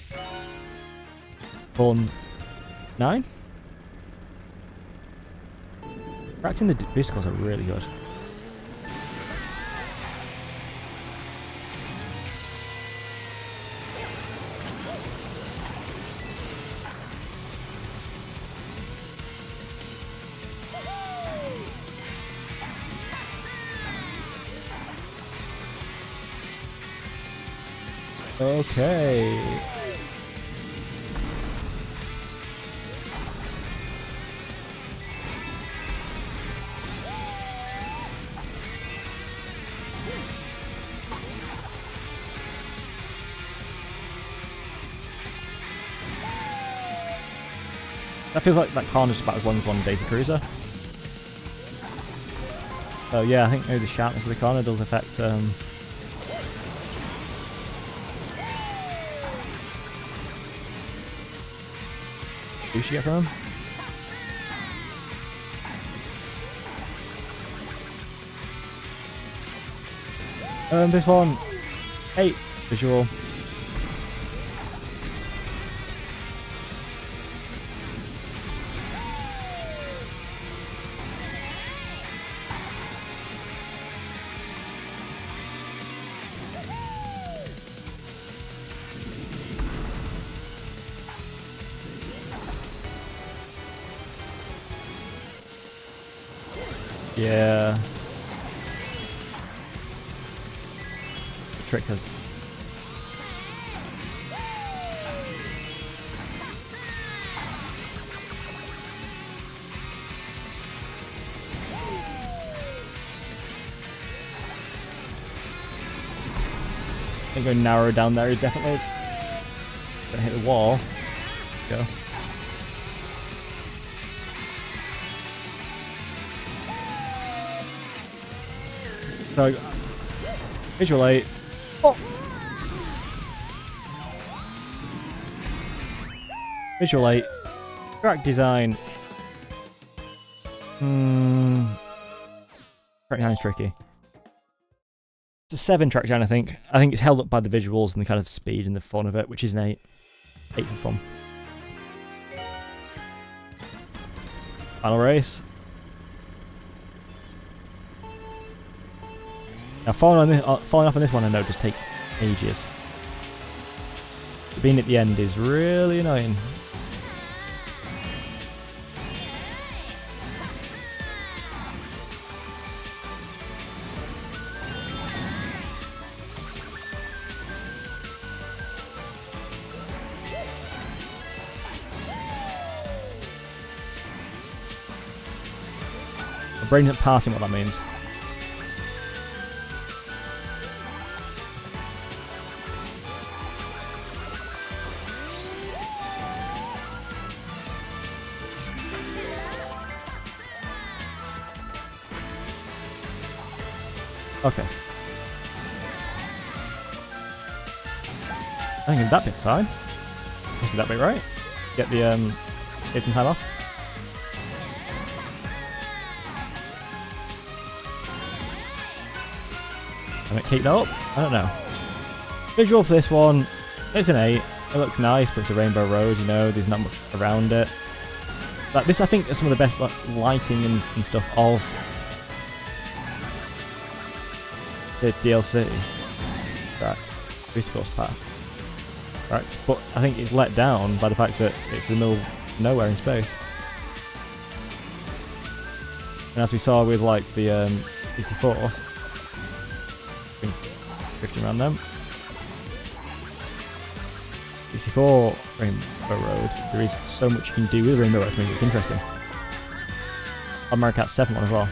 Fun 9. Tracks in the vehicles are really good. Okay. That feels like that corner's just about as long as one Daisy Cruiser. So yeah, I think maybe the sharpness of the corner does affect boost you get from him. This one, 8 visual. Yeah. The trick has. I think going narrow down there is definitely gonna hit the wall. Go. So, visual 8. Oh. Visual 8. Track design. Track design is tricky. It's a 7 track design, I think. I think it's held up by the visuals and the kind of speed and the fun of it, which is an 8. 8 for fun. Final race. Now falling off on this one I know just take ages. Being at the end is really annoying. My brain isn't passing what that means. Okay. I think that bit's fine. Is that bit right? Get the hit and time off. Can I keep that up? I don't know. Visual for this one, it's an 8. It looks nice, but it's a rainbow road, you know, there's not much around it. Like this I think is some of the best lighting and stuff of the DLC. Right, boost course path. Right, but I think it's let down by the fact that it's in the middle of nowhere in space. And as we saw with like the 64, drifting around them. 64 Rainbow Road. There is so much you can do with Rainbow Road to make it interesting. Mario Kart 7 one as well.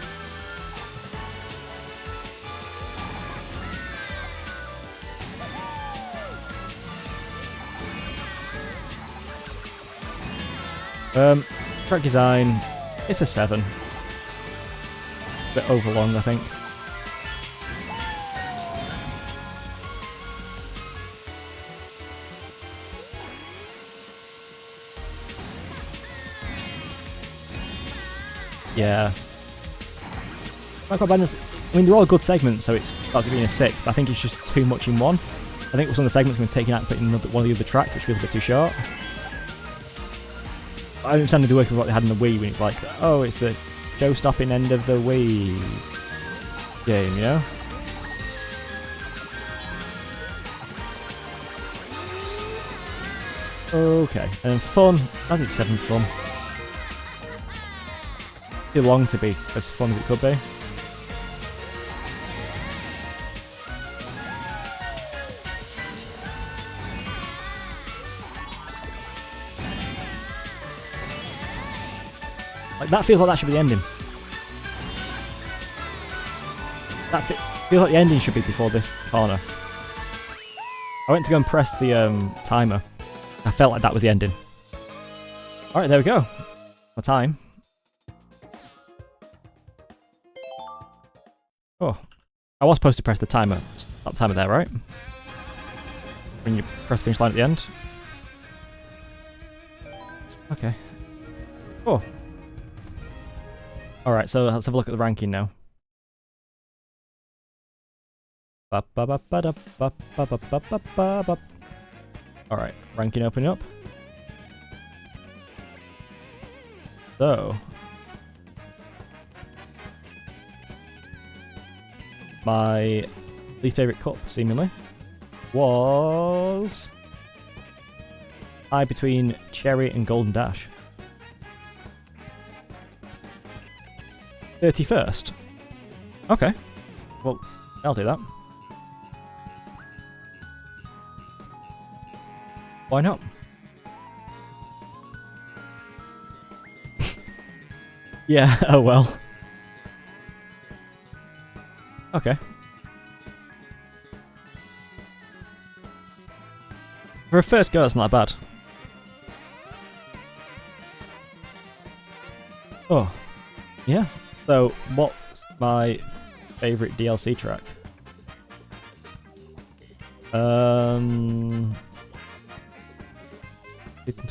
Track design, it's a 7. A bit overlong, I think. Yeah. I mean, they're all good segments, so it's about to be in a 6, but I think it's just too much in one. I think some of the segments have been taken out and put in one of the other tracks, which feels a bit too short. I understand they're working with what they had in the Wii when it's like, oh, it's the show-stopping end of the Wii game, you know? Okay, and then fun. I did 7 fun. Too long to be as fun as it could be. Like that feels like that should be the ending. That feels like the ending should be before this corner. I went to go and press the timer. I felt like that was the ending. Alright, there we go. My time. Oh. I was supposed to press the timer. Stop timer there, right? When you press the finish line at the end. Okay. Oh. Alright, so let's have a look at the ranking now. Alright, ranking opening up. So, my least favourite cup, seemingly, was between Cherry and Golden Dash. 31st. Okay. Well, I'll do that. Why not? Yeah, oh well. Okay. For a first go, that's not bad. Oh. Yeah. So, what's my favourite DLC track?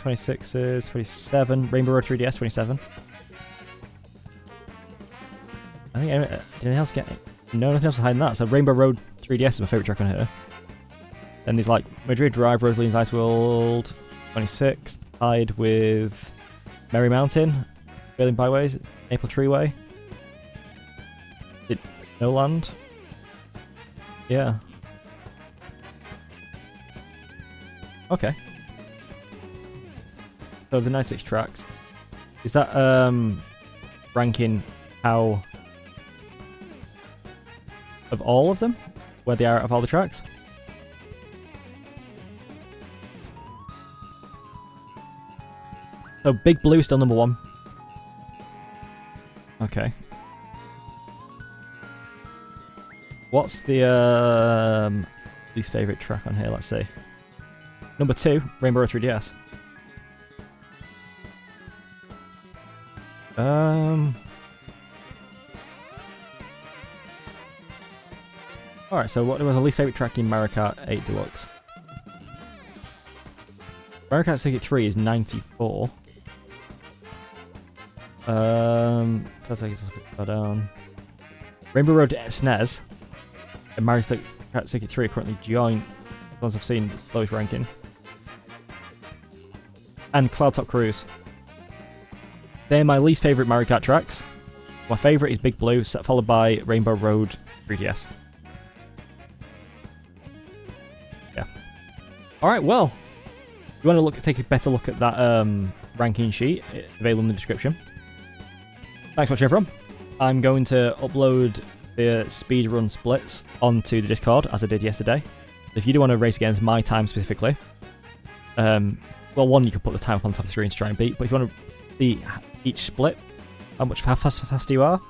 26s, 27, Rainbow Road 3DS 27. I think anything else get no, nothing else is hiding that. So Rainbow Road 3DS is my favourite track on here. Then there's like Madrid Drive, Rosalie's Ice World 26, tied with Merry Mountain, Berlin Byways, Maple Treeway, Snowland. Yeah. Okay. So the 96 tracks. Is that ranking how of all of them? Where they are out of all the tracks? So Big Blue still number 1. Okay. What's the least favourite track on here? Let's see. Number 2, Rainbow Road 3DS. Alright, so what was the least favourite track in Mario Kart 8 Deluxe? Mario Kart Circuit 3 is 94. Let's take it down. Rainbow Road SNES and Mario Kart Circuit 3 are currently joint, the ones I've seen, lowest ranking. And Cloud Top Cruise. They're my least favourite Mario Kart tracks. My favourite is Big Blue, followed by Rainbow Road 3DS. Yeah. Alright, well, if you want to take a better look at that ranking sheet, it's available in the description. Thanks for watching, everyone. I'm going to upload the speedrun splits onto the Discord, as I did yesterday. If you do want to race against my time specifically, well, one, you can put the time up on top of the screen to try and beat, but if you want to see each split, how fast you are,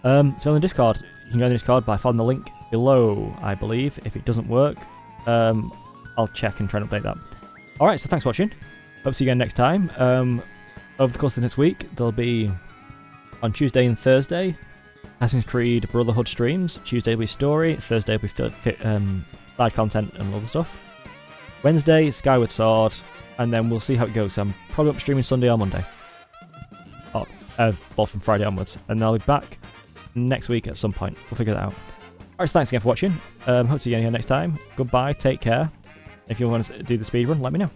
it's on the Discord. You can go to the Discord by following the link below, I believe. If it doesn't work, I'll check and try and update that. Alright, so thanks for watching. Hope to see you again next time. Over the course of the next week, there'll be, on Tuesday and Thursday, Assassin's Creed Brotherhood streams. Tuesday will be story, Thursday will be side content and other stuff. Wednesday, Skyward Sword, and then we'll see how it goes. I'm probably up streaming Sunday or Monday. Both from Friday onwards. And I'll be back next week at some point. We'll figure that out. Alright, so thanks again for watching. Hope to see you again next time. Goodbye, take care. If you want to do the speedrun, let me know.